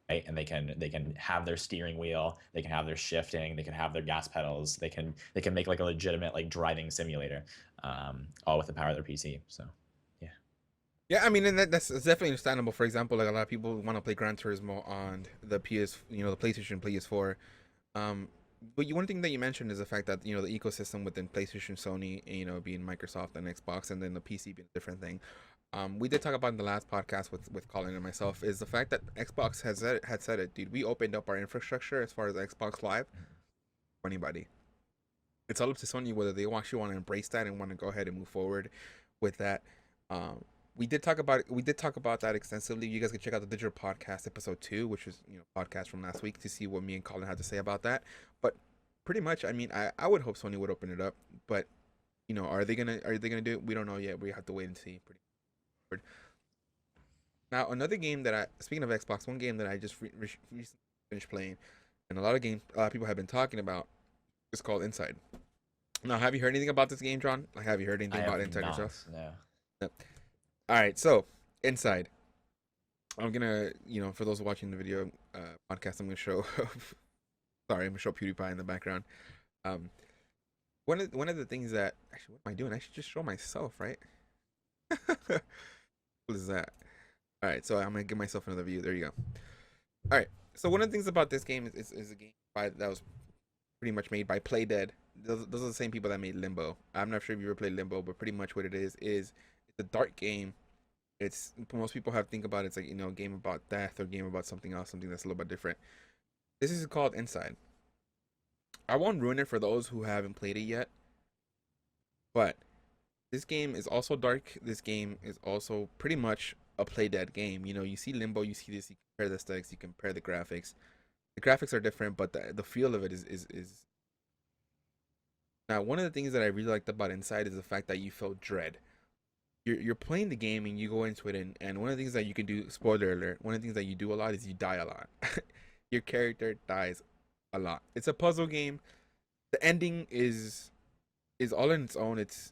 And they can have their steering wheel, they can have their shifting, they can have their gas pedals, they can make like a legitimate like driving simulator, all with the power of their PC. So yeah. Yeah, I mean, and that's definitely understandable. For example, like a lot of people want to play Gran Turismo on the the PlayStation, PS4. But one thing that you mentioned is the fact that the ecosystem within PlayStation, Sony, being Microsoft and Xbox, and then the PC being a different thing. We did talk about in the last podcast with Colin and myself is the fact that Xbox had said it, dude. We opened up our infrastructure as far as Xbox Live for anybody. It's all up to Sony whether they actually want to embrace that and want to go ahead and move forward with that. We did talk about that extensively. You guys can check out the Digital Podcast episode 2, which was podcast from last week, to see what me and Colin had to say about that. But pretty much, I mean, I would hope Sony would open it up, but are they gonna do it? We don't know yet. We have to wait and see. Pretty forward. Now, another game speaking of Xbox, one game that I just recently finished playing, and a lot of people have been talking about, is called Inside. Now, have you heard anything about this game, John? Like, have you heard anything about Inside yourself? No. Yep. All right, so Inside. I'm gonna, for those watching the video podcast, I'm gonna show. Sorry, I'm gonna show PewDiePie in the background. One of the things that actually, what am I doing? I should just show myself, right? What is that? All right, so I'm gonna give myself another view. There you go. All right, so one of the things about this game is a game that was pretty much made by Playdead. Those are the same people that made Limbo. I'm not sure if you ever played Limbo, but pretty much what it is it's a dark game. It's most people think about it's like a game about death or game about something else, something that's a little bit different. This is called Inside. I won't ruin it for those who haven't played it yet, but This game is also dark. This game is also pretty much a play dead game. You know, you see Limbo, you see this, you compare the aesthetics, you compare the graphics. The graphics are different, but the feel of it is now one of the things that I really liked about Inside is the fact that you felt dread. You're playing the game and you go into it, and one of the things that you can do, spoiler alert, one of the things that you do a lot is you die a lot. Your character dies a lot. It's a puzzle game. The ending is all in its own. It's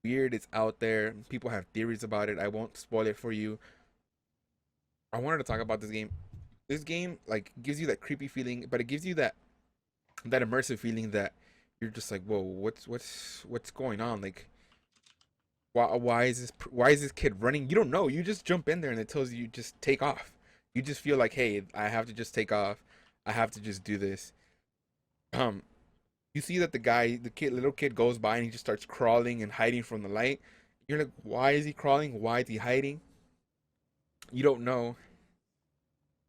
weird. It's out there. People have theories about it. I won't spoil it for you. I wanted to talk about this game. This game like gives you that creepy feeling, but it gives you that immersive feeling that you're just like, whoa, what's going on? Like, why is this kid running? You don't know. You just jump in there and it tells you just take off. You just feel like, hey, I have to just take off. I have to just do this. Um, you see that little kid goes by and he just starts crawling and hiding from the light. You're like, why is he crawling? Why is he hiding? You don't know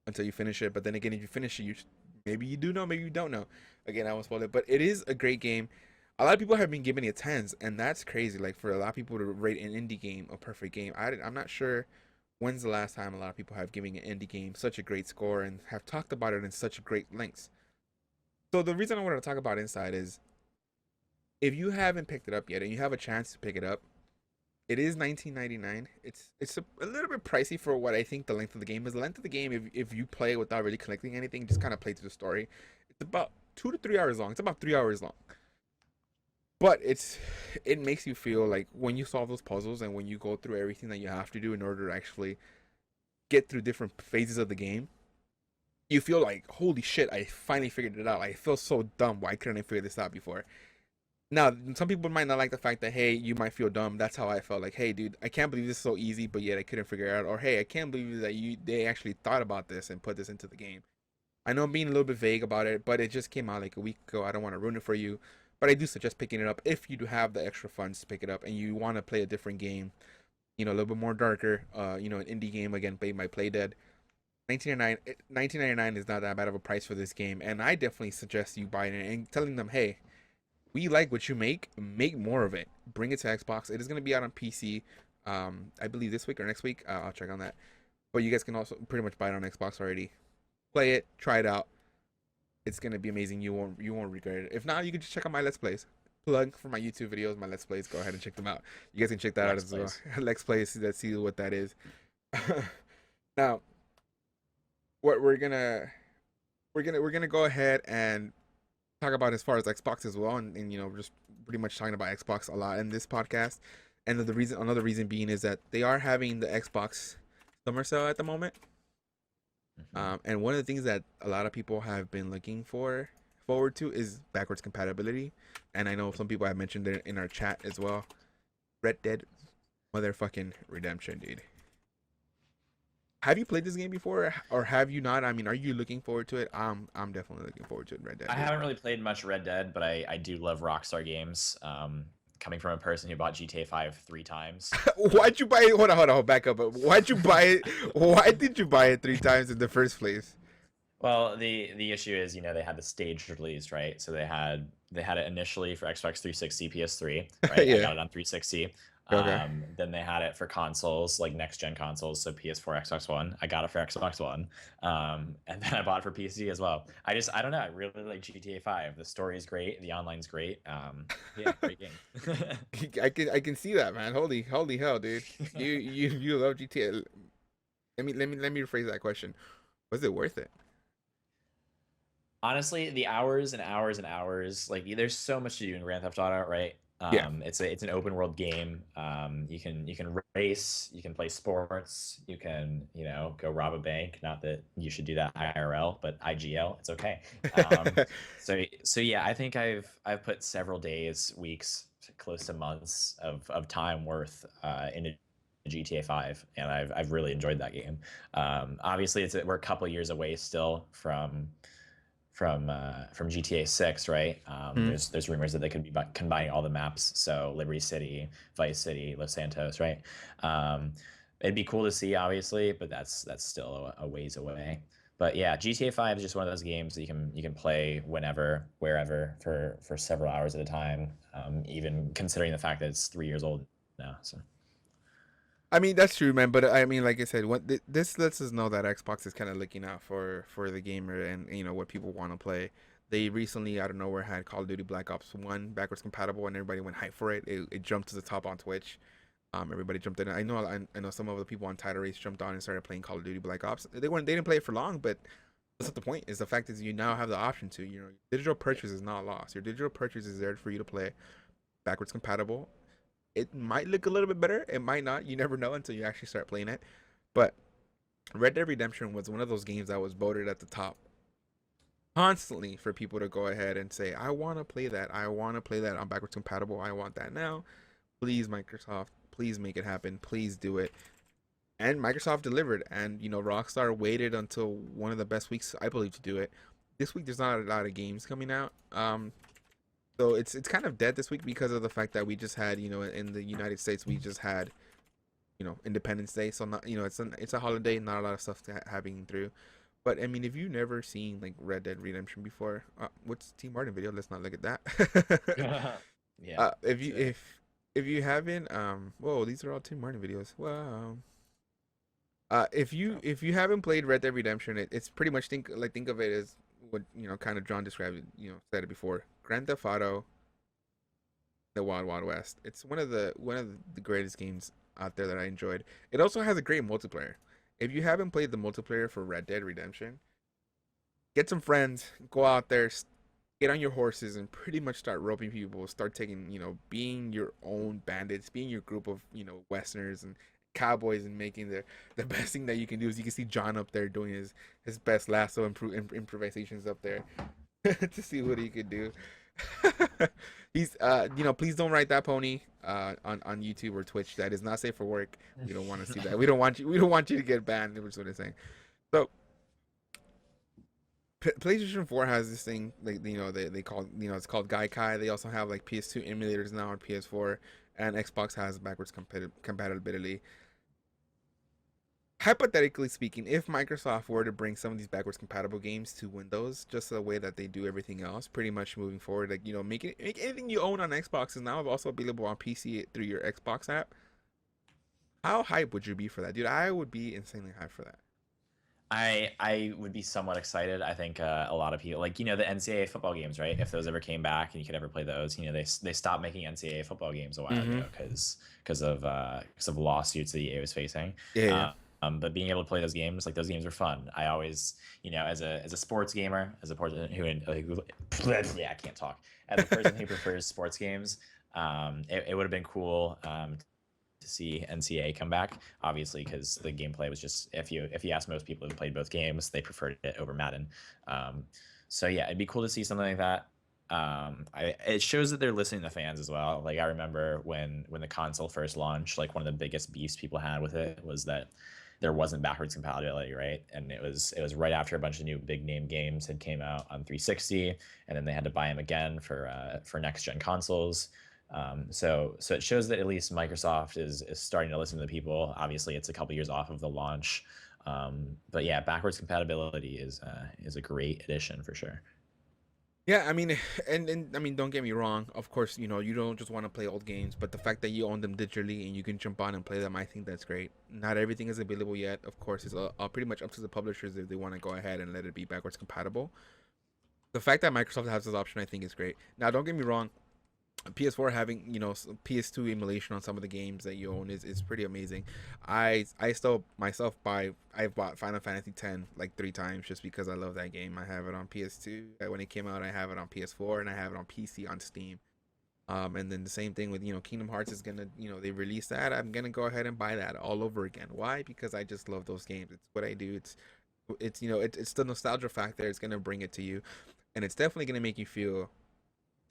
until you finish it. But then again, if you finish it, maybe you do know, maybe you don't know. Again, I won't spoil it, but it is a great game. A lot of people have been giving it tens, and that's crazy. Like for a lot of people to rate an indie game a perfect game, I'm not sure when's the last time a lot of people have given an indie game such a great score and have talked about it in such great lengths. So the reason I wanted to talk about Inside is if you haven't picked it up yet and you have a chance to pick it up, it is 19.99. It's a little bit pricey for what I think the length of the game is. The length of the game, if you play it without really collecting anything, just kind of play through the story, it's about 2 to 3 hours long. It's about 3 hours long. But it makes you feel like when you solve those puzzles and when you go through everything that you have to do in order to actually get through different phases of the game, you feel like, holy shit, I finally figured it out. I feel so dumb. Why couldn't I figure this out before? Now, some people might not like the fact that, hey, you might feel dumb. That's how I felt. Like, hey, dude, I can't believe this is so easy, but yet I couldn't figure it out. Or, hey, I can't believe that they actually thought about this and put this into the game. I know I'm being a little bit vague about it, but it just came out like a week ago. I don't want to ruin it for you, but I do suggest picking it up if you do have the extra funds to pick it up and you want to play a different game, you know, a little bit more darker, you know, an indie game, again, played by Playdead. 1999 is not that bad of a price for this game, and I definitely suggest you buying it and telling them, hey, we like what you make more of it. Bring it to Xbox. It is going to be out on PC, I believe this week or next week. I'll check on that. But you guys can also pretty much buy it on Xbox already. Play it, try it out. It's going to be amazing. You won't regret it. If not, you can just check out my Let's Plays. Plug for my YouTube videos, my Let's Plays. Go ahead and check them out. You guys can check that out as well. Let's Plays. Let's see what that is. Now, what we're gonna go ahead and talk about as far as Xbox as well, and you know, just pretty much talking about Xbox a lot in this podcast. And another reason being is that they are having the Xbox summer sale at the moment. And one of the things that a lot of people have been looking forward to is backwards compatibility. And I know some people have mentioned it in our chat as well. Red Dead motherfucking Redemption, dude. Have you played this game before, or have you not? I mean, are you looking forward to it? I'm definitely looking forward to it. Red Dead. I haven't really played much Red Dead, but I do love Rockstar games. Coming from a person who bought GTA 5 3 times. Why'd you buy it? Hold on, back up. Why'd you buy it? Why did you buy it 3 times in the first place? Well, the issue is, you know, they had the staged release, right? So they had it initially for Xbox 360, PS3, right? Yeah. I got it on 360. Okay. Then they had it for consoles, like next gen consoles, so PS4, Xbox One. I got it for Xbox One, and then I bought it for PC as well. I don't know. I really like GTA 5. The story is great. The online's great. Yeah, great game. I can see that, man. Holy hell, dude. You love GTA. Let me rephrase that question. Was it worth it? Honestly, the hours and hours and hours, like there's so much to do in Grand Theft Auto, right? Yeah. It's an open world game. You can race, you can play sports, you can, you know, go rob a bank. Not that you should do that IRL, but IGL, it's okay. So yeah, I think I've put several days, weeks, close to months of time worth into GTA 5, and I've really enjoyed that game. Obviously, we're a couple years away still from GTA 6, right? There's rumors that they could be combining all the maps, so Liberty City, Vice City, Los Santos, right? It'd be cool to see, obviously, but that's still a ways away. But yeah, GTA 5 is just one of those games that you can play whenever, wherever, for several hours at a time. Even considering the fact that it's 3 years old now. So I mean, that's true, man. But I mean, like I said, this lets us know that Xbox is kind of looking out for the gamer and what people want to play. They recently, out of nowhere, had Call of Duty Black Ops 1 backwards compatible, and everybody went hype for it. It jumped to the top on Twitch. Everybody jumped in. I know some of the people on Title Race jumped on and started playing Call of Duty Black Ops. They didn't play it for long, but that's not the point. Is the fact is you now have the option to. Digital purchase is not lost. Your digital purchase is there for you to play backwards compatible. It might look a little bit better. It might not. You never know until you actually start playing it. But Red Dead Redemption was one of those games that was voted at the top constantly for people to go ahead and say, I want to play that. I want to play that on backwards compatible. I want that now. Please, Microsoft, please make it happen. Please do it. And Microsoft delivered. And, Rockstar waited until one of the best weeks, I believe, to do it. This week, there's not a lot of games coming out. So it's kind of dead this week because of the fact that we just had, in the United States, we just had, Independence Day. So not, it's a holiday, not a lot of stuff happening through. But I mean, if you've never seen like Red Dead Redemption before, what's Team Martin video? Let's not look at that. yeah. If you haven't, whoa, these are all Team Martin videos. Wow. If you haven't played Red Dead Redemption, it's pretty much think of it as what kind of John described it, said it before. Grand Theft Auto, the Wild Wild West. It's one of the greatest games out there that I enjoyed. It also has a great multiplayer. If you haven't played the multiplayer for Red Dead Redemption, get some friends, go out there, get on your horses, and pretty much start roping people. Start taking, being your own bandits, being your group of, Westerners and cowboys, and making the best thing that you can do is you can see John up there doing his best lasso improvisations up there to see what he could do. He's please don't ride that pony on YouTube or Twitch. That is not safe for work. We don't want to see that. We don't want you to get banned. Is what I'm saying. So PlayStation 4 has this thing like they call it's called Gaikai. They also have like PS2 emulators now on PS4, and Xbox has backwards compatibility. Hypothetically speaking, if Microsoft were to bring some of these backwards compatible games to Windows, just the way that they do everything else, pretty much moving forward, like make anything you own on Xbox is now also available on PC through your Xbox app. How hype would you be for that, dude? I would be insanely hyped for that. I would be somewhat excited. I think a lot of people, like the NCAA football games, right? If those ever came back and you could ever play those, they stopped making NCAA football games a while ago because of lawsuits that EA was facing. Yeah. But being able to play those games, like those games are fun. I always, as a sports gamer, as a person who yeah, I can't talk. As a person who prefers sports games, it would have been cool to see NCAA come back, obviously, because the gameplay was just, if you ask most people who played both games, they preferred it over Madden. So yeah, it'd be cool to see something like that. It shows that they're listening to fans as well. Like I remember when the console first launched, like one of the biggest beefs people had with it was that there wasn't backwards compatibility, right? And it was right after a bunch of new big name games had came out on 360, and then they had to buy them again for next gen consoles. So it shows that at least Microsoft is starting to listen to the people. Obviously, it's a couple years off of the launch, but yeah, backwards compatibility is a great addition for sure. Yeah, I mean, and I mean, don't get me wrong. Of course, you don't just want to play old games, but the fact that you own them digitally and you can jump on and play them, I think that's great. Not everything is available yet. Of course, it's pretty much up to the publishers if they want to go ahead and let it be backwards compatible. The fact that Microsoft has this option, I think, is great. Now, don't get me wrong. PS4 having PS2 emulation on some of the games that you own is pretty amazing. I still myself I've bought Final Fantasy X like 3 times just because I love that game. I have it on PS2 when it came out. I have it on PS4 and I have it on PC on Steam. And then the same thing with Kingdom Hearts is gonna they release that. I'm gonna go ahead and buy that all over again. Why? Because I just love those games. It's what I do. It's the nostalgia factor. It's gonna bring it to you, and it's definitely gonna make you feel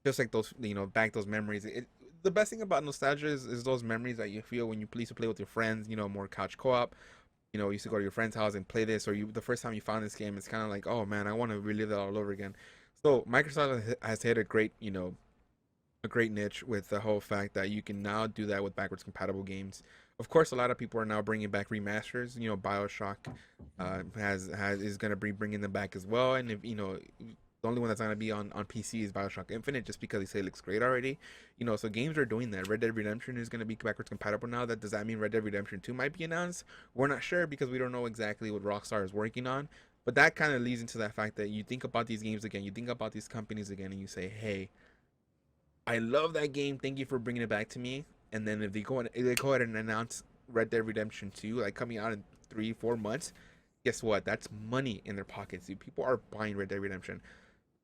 just like those back those memories. The best thing about nostalgia is those memories that you feel when you used to play with your friends, more couch co-op. You used to go to your friend's house and play this, or the first time you found this game, it's kind of like, oh man, I want to relive that all over again. So Microsoft has hit a great niche with the whole fact that you can now do that with backwards compatible games. Of course, a lot of people are now bringing back remasters. BioShock is going to be bringing them back as well, and if The only one that's not gonna be on PC is Bioshock Infinite, just because they say it looks great already. So games are doing that. Red Dead Redemption is gonna be backwards compatible now. Does that mean Red Dead Redemption 2 might be announced? We're not sure because we don't know exactly what Rockstar is working on. But that kind of leads into that fact that you think about these games again, you think about these companies again, and you say, hey, I love that game. Thank you for bringing it back to me. And then if they go ahead and announce Red Dead Redemption 2 like coming out in 3-4 months, guess what? That's money in their pockets. Dude. People are buying Red Dead Redemption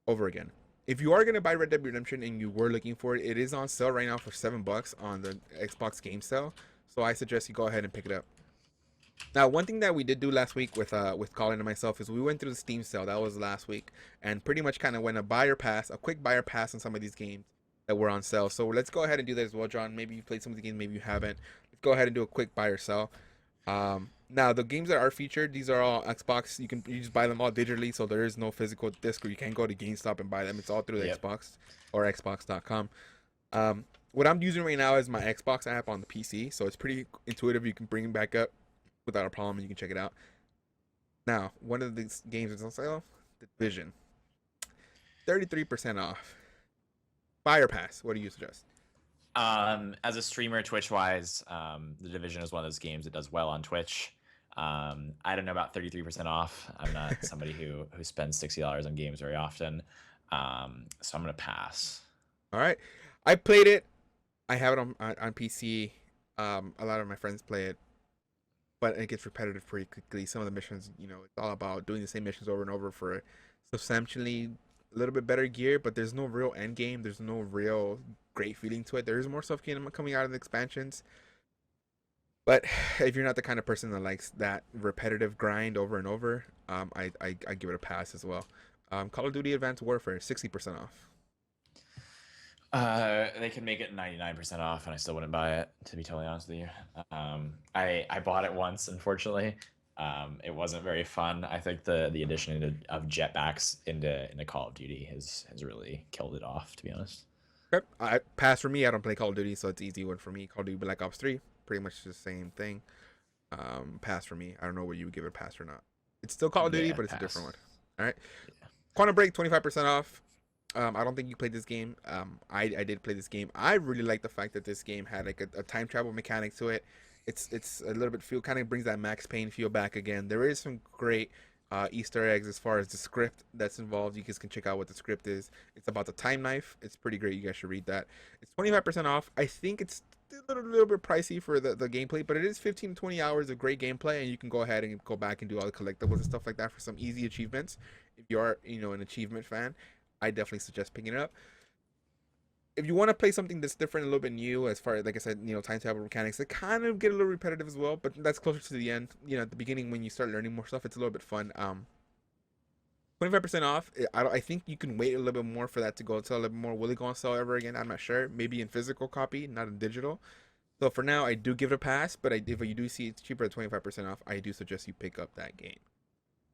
over again. If you are gonna buy Red Dead Redemption and you were looking for it, it is on sale right now for $7 on the Xbox Game Sale. So I suggest you go ahead and pick it up. Now, one thing that we did do last week with Colin and myself is we went through the Steam sale. That was last week, and pretty much kind of went a quick buyer pass on some of these games that were on sale. So let's go ahead and do that as well, John. Maybe you played some of the games, maybe you haven't. Let's go ahead and do a quick buy or sell. Now the games that are featured, these are all Xbox. You just buy them all digitally, so there is no physical disc, or you can't go to GameStop and buy them. It's all through the Xbox or Xbox.com. What I'm using right now is my Xbox app on the PC, so it's pretty intuitive. You can bring it back up without a problem, and you can check it out. Now, one of these games is on sale, The Division, 33% off. Fire Pass. What do you suggest? As a streamer, Twitch wise, The Division is one of those games that does well on Twitch. I don't know about 33% off. I'm not somebody who spends $60 on games very often. So I'm gonna pass. All right, I played it. I have it on PC. A lot of my friends play it, but it gets repetitive pretty quickly. Some of the missions, it's all about doing the same missions over and over for substantially a little bit better gear, but there's no real end game. There's no real great feeling to it. There is more stuff coming out of the expansions, but if you're not the kind of person that likes that repetitive grind over and over, I give it a pass as well. Call of Duty Advanced Warfare, 60% off. They could make it 99% off, and I still wouldn't buy it. To be totally honest with you, I bought it once. Unfortunately, it wasn't very fun. I think the addition of jetpacks into Call of Duty has really killed it off. To be honest. Okay. I pass for me. I don't play Call of Duty, so it's an easy one for me. Call of Duty Black Ops 3, pretty much the same thing. Pass for me. I don't know whether you would give it a pass or not. It's still Call of Duty, but it's a different one. All right. Yeah. Quantum Break, 25% off. I don't think you played this game. I did play this game. I really like the fact that this game had like a time travel mechanic to it. It's a little bit kind of brings that Max Payne feel back again. There is some great Easter eggs as far as the script that's involved. You guys can check out what the script is. It's about the time knife. It's pretty great. You guys should read that. It's 25% off. I think it's a little bit pricey for the gameplay, but it is 15 to 20 hours of great gameplay, and you can go ahead and go back and do all the collectibles and stuff like that for some easy achievements. If you are an achievement fan, I definitely suggest picking it up. If you want to play something that's different, a little bit new, as far as, like I said, time travel mechanics, they kind of get a little repetitive as well, but that's closer to the end. At the beginning when you start learning more stuff, it's a little bit fun. 25% off. I think you can wait a little bit more for that to go sell a little bit more. Will it go on sale ever again? I'm not sure. Maybe in physical copy, not in digital. So for now, I do give it a pass, but if you do see it's cheaper at 25% off, I do suggest you pick up that game.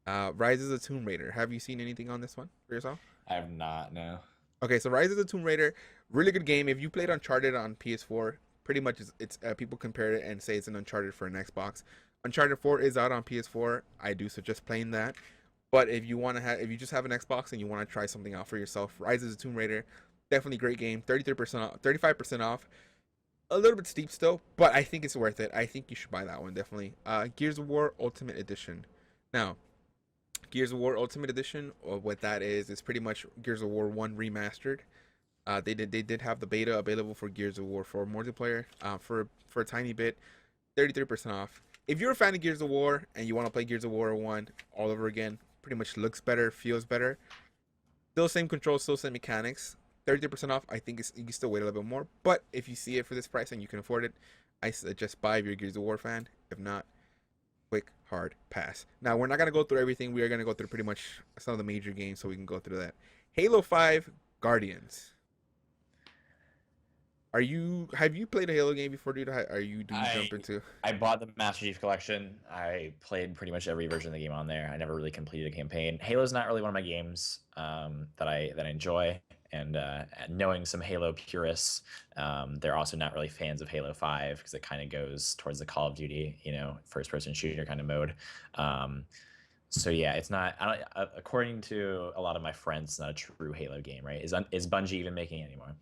Rise of the Tomb Raider. Have you seen anything on this one for yourself? I have not, no. Okay, so Rise of the Tomb Raider, really good game. If you played Uncharted on PS4, pretty much it's people compare it and say it's an Uncharted for an Xbox. Uncharted 4 is out on PS4. I do suggest playing that. But if you just have an Xbox and you want to try something out for yourself, Rise of the Tomb Raider, definitely great game. 33% off, 35% off. A little bit steep still, but I think it's worth it. I think you should buy that one, definitely. Gears of War Ultimate Edition. Now, Gears of War Ultimate Edition, or what that is pretty much Gears of War 1 remastered. They did have the beta available for Gears of War 4 multiplayer for a tiny bit, 33% off. If you're a fan of Gears of War and you want to play Gears of War 1 all over again, pretty much looks better, feels better, still same controls, still same mechanics, 33% off. I think you can still wait a little bit more, but if you see it for this price and you can afford it, I suggest buy if you're a Gears of War fan. If not, quick hard pass. Now we're not gonna go through everything. We are gonna go through pretty much some of the major games, so we can go through that. Halo 5 Guardians. Have you played a Halo game before, dude? Do you jump into? I bought the Master Chief Collection. I played pretty much every version of the game on there. I never really completed a campaign. Halo's not really one of my games that I enjoy. And knowing some Halo purists, they're also not really fans of Halo 5 because it kind of goes towards the Call of Duty, first-person shooter kind of mode. So yeah, it's not. I don't, according to a lot of my friends, it's not a true Halo game, right? Is Bungie even making it anymore?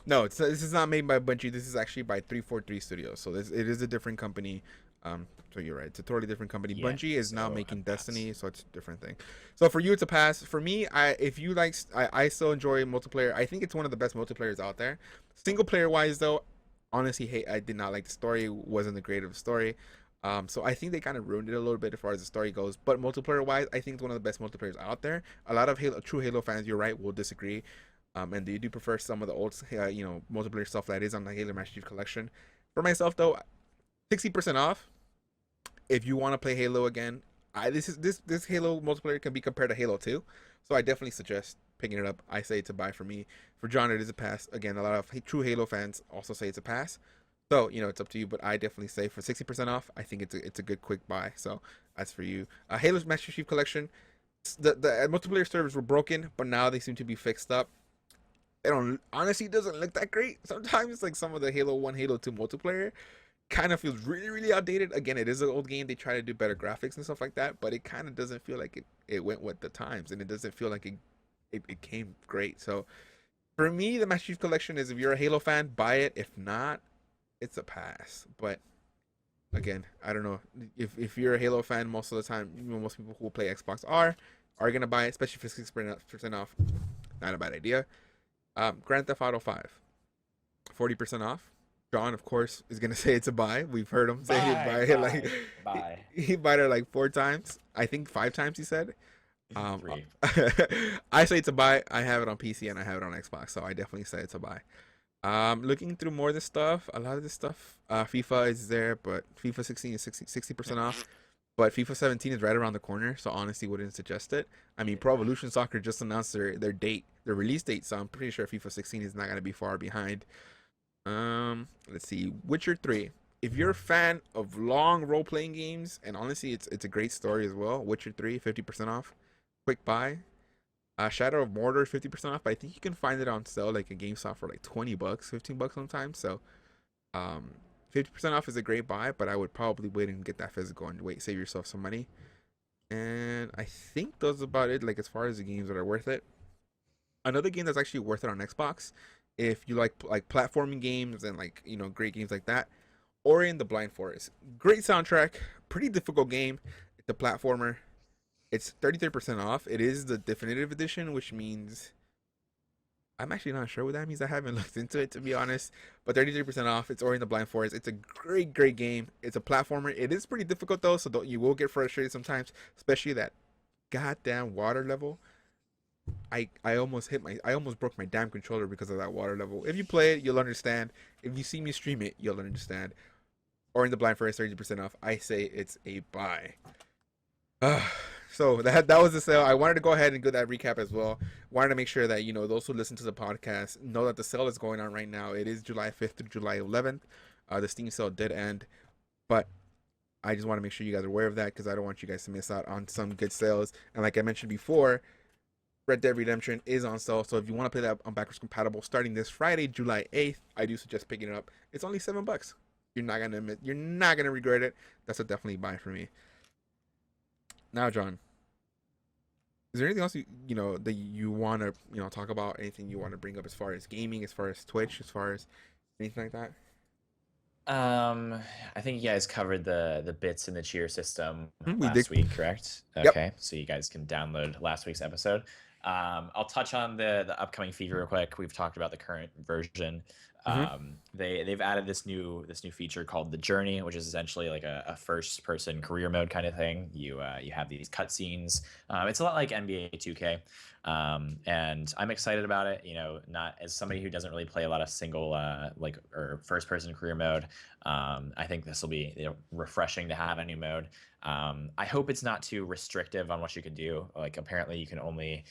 No, this is not made by Bungie. This is actually by 343 Studios. So it is a different company. So you're right. It's a totally different company. Yeah. Bungie is now So a making pass. Destiny, so it's a different thing. So for you, it's a pass. For me, if you like, I still enjoy multiplayer. I think it's one of the best multiplayers out there. Single player wise, though, honestly, I did not like the story. It wasn't the great of a story. So I think they kind of ruined it a little bit as far as the story goes. But multiplayer wise, I think it's one of the best multiplayers out there. A lot of true Halo fans, you're right, will disagree. And they do prefer some of the old, multiplayer stuff that is on the Halo Master Chief Collection. For myself, though, 60% off. If you want to play Halo again, this Halo multiplayer can be compared to Halo 2, so I definitely suggest picking it up. I say it's a buy for me. For John, it is a pass. Again, a lot of true Halo fans also say it's a pass. So it's up to you, but I definitely say for 60% off, I think it's a good quick buy. So that's for you. Halo's Master Chief Collection. The multiplayer servers were broken, but now they seem to be fixed up. It don't honestly doesn't look that great. Sometimes like some of the Halo 1, Halo 2 multiplayer kind of feels really, really outdated. Again, it is an old game. They try to do better graphics and stuff like that, but it kind of doesn't feel like it went with the times, and it doesn't feel like it came great. So for me, the Master Chief Collection is, if you're a Halo fan, buy it. If not, it's a pass. But again, I don't know if you're a Halo fan. Most of the time, most people who play Xbox are gonna buy it, especially for 6% off. Not a bad idea. Grand Theft Auto 5, 40% off. John, of course, is gonna say it's a buy. We've heard him say he buy it like Buy. he bought it like 4 times. I think 5 times he said. Three. I say it's a buy. I have it on PC and I have it on Xbox, so I definitely say it's a buy. Looking through more of this stuff, a lot of this stuff, FIFA is there, but FIFA 16 is 60% off. But FIFA 17 is right around the corner, so honestly wouldn't suggest it. I mean, Pro Evolution Soccer just announced their release date, so I'm pretty sure FIFA 16 is not gonna be far behind. Let's see, Witcher 3. If you're a fan of long role playing games, and honestly, it's a great story as well. Witcher 3, 50% off, quick buy. Shadow of Mordor, 50% off, but I think you can find it on sale like a GameStop for like $20, $15 sometimes. So, 50% off is a great buy, but I would probably wait and get that physical and save yourself some money. And I think those are about it. Like as far as the games that are worth it. Another game that's actually worth it on Xbox, if you like platforming games and like great games like that, Ori and the Blind Forest. Great soundtrack, pretty difficult game. It's a platformer. It's 33% off. It is the definitive edition, which means I'm actually not sure what that means. I haven't looked into it, to be honest. But 33% off. It's Ori and the Blind Forest. It's a great, great game. It's a platformer. It is pretty difficult though, so you will get frustrated sometimes, especially that goddamn water level. I almost broke my damn controller because of that water level. If you play it, you'll understand. If you see me stream it, you'll understand. Ori and the Blind Forest, 30% off. I say it's a buy. So that was the sale. I wanted to go ahead and do that recap as well. Wanted to make sure that those who listen to the podcast know that the sale is going on right now. It is July 5th through July 11th. The Steam sale did end, but I just want to make sure you guys are aware of that because I don't want you guys to miss out on some good sales. And like I mentioned before, Red Dead Redemption is on sale. So if you want to play that on backwards compatible starting this Friday, July 8th, I do suggest picking it up. It's only $7. You're not gonna regret it. That's a definitely buy for me. Now, John, is there anything else that you want to talk about? Anything you want to bring up as far as gaming, as far as Twitch, as far as anything like that? I think you guys covered the bits in the cheer system We last did. week, correct? Yep. Okay, so you guys can download last week's episode. I'll touch on the upcoming feature real quick. We've talked about the current version. They've added this new feature called the Journey, which is essentially like a first person career mode kind of thing. You have these cutscenes. It's a lot like NBA 2K, and I'm excited about it. Not as somebody who doesn't really play a lot of single or first person career mode. I think this will be refreshing to have a new mode. I hope it's not too restrictive on what you can do. Like apparently you can only,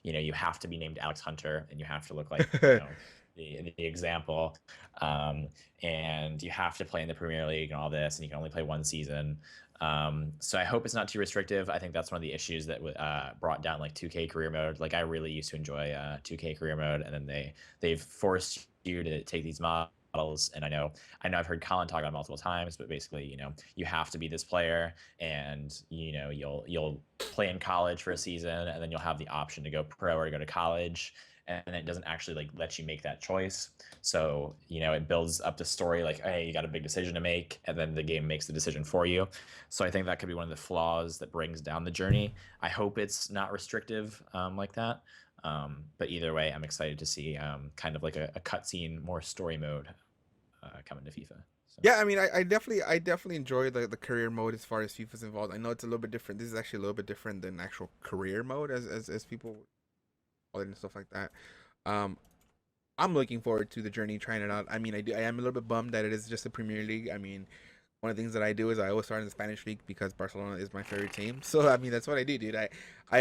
you have to be named Alex Hunter and you have to look like the example, and you have to play in the Premier League and all this, and you can only play one season. So I hope it's not too restrictive. I think that's one of the issues that brought down like 2K career mode. Like I really used to enjoy 2K career mode, and then they've forced you to take these mods models. And I know I've heard Colin talk about it multiple times, but basically, you have to be this player, and you'll play in college for a season, and then you'll have the option to go pro or to go to college, and it doesn't actually like let you make that choice. So it builds up the story like, hey, you got a big decision to make, and then the game makes the decision for you. So I think that could be one of the flaws that brings down the journey. I hope it's not restrictive like that. But either way, I'm excited to see kind of like a cutscene, more story mode coming to FIFA. So. Yeah, I mean, I definitely enjoy the career mode as far as FIFA's involved. I know it's a little bit different. This is actually a little bit different than actual career mode, as people call it and stuff like that. I'm looking forward to the journey, trying it out. I mean, I am a little bit bummed that it is just a Premier League. I mean, one of the things that I do is I always start in the Spanish league because Barcelona is my favorite team. So I mean, that's what I do, dude. I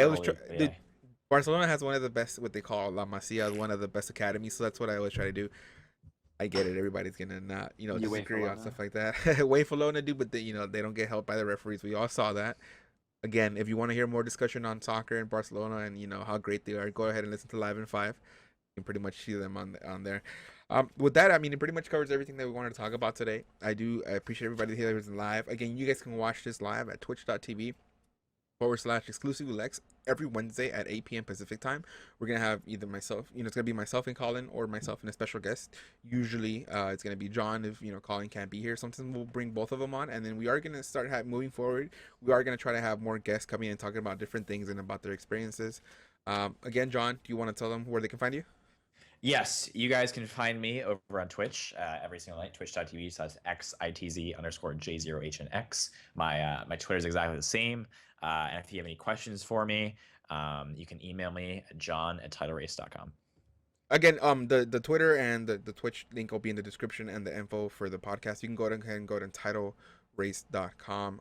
always try. Yeah. Dude, Barcelona has one of the best, what they call La Masia, one of the best academies. So that's what I always try to do. I get it. Everybody's gonna not, disagree on stuff like that. Wait for Lona, dude, but they don't get helped by the referees. We all saw that. Again, if you want to hear more discussion on soccer in Barcelona and how great they are, go ahead and listen to Live in 5. You can pretty much see them on there. With that, I mean, it pretty much covers everything that we wanted to talk about today. I appreciate everybody here that's live. Again, you guys can watch this live at twitch.tv/ExclusivelyLex every Wednesday at 8 p.m. Pacific time. We're going to have either myself, it's going to be myself and Colin, or myself and a special guest. Usually, it's going to be John if, Colin can't be here. Sometimes we'll bring both of them on, and then we are going to start moving forward. We are going to try to have more guests coming in and talking about different things and about their experiences. Again, John, do you want to tell them where they can find you? Yes, you guys can find me over on Twitch every single night, twitch.tv/XITZ_J0HNX. My Twitter is exactly the same. And if you have any questions for me, you can email me at john@titlerace.com. Again, the Twitter and the Twitch link will be in the description, and the info for the podcast. You can go ahead and go to titlerace.com.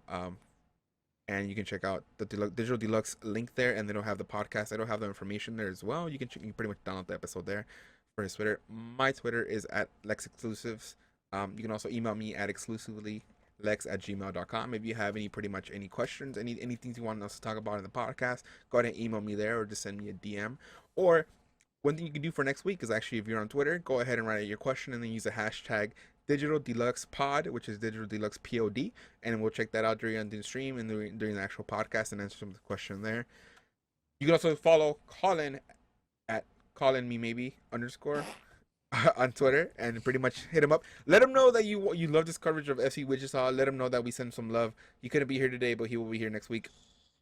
And you can check out the Digital Deluxe link there, and they don't have the podcast. I don't have the information there as well. You can pretty much download the episode there for his Twitter. My Twitter is at Lex Exclusives. You can also email me at exclusivelylex@gmail.com. If you have any questions, any things you want us to talk about in the podcast, go ahead and email me there, or just send me a DM. Or one thing you can do for next week is actually, if you're on Twitter, go ahead and write your question and then use the hashtag Digital Deluxe Pod, which is Digital Deluxe POD, and we'll check that out during the stream and during the actual podcast and answer some of the question there. You can also follow Colin at ColinMeMaybe_ on Twitter, and pretty much hit him up. Let him know that you love this coverage of FC Wichita. Let him know that we send some love. He couldn't be here today, but he will be here next week.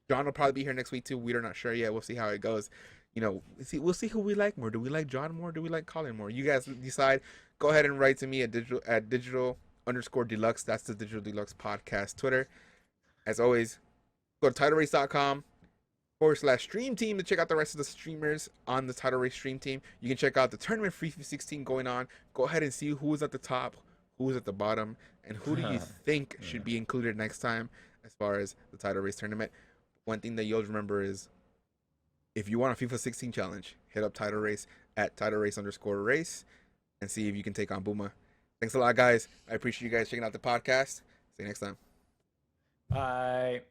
John will probably be here next week too. We're not sure yet. We'll see how it goes. We'll see who we like more. Do we like John more? Do we like Colin more? You guys decide. Go ahead and write to me at digital_deluxe. That's the Digital Deluxe podcast Twitter. As always, go to titlerace.com/stream team to check out the rest of the streamers on the Title Race stream team. You can check out the tournament FIFA 16 going on. Go ahead and see who's at the top, who's at the bottom, and who do you think should be included next time as far as the Title Race tournament. One thing that you'll remember is, if you want a FIFA 16 challenge, hit up Title Race at titlerace_race and see if you can take on Booma. Thanks a lot, guys. I appreciate you guys checking out the podcast. See you next time. Bye.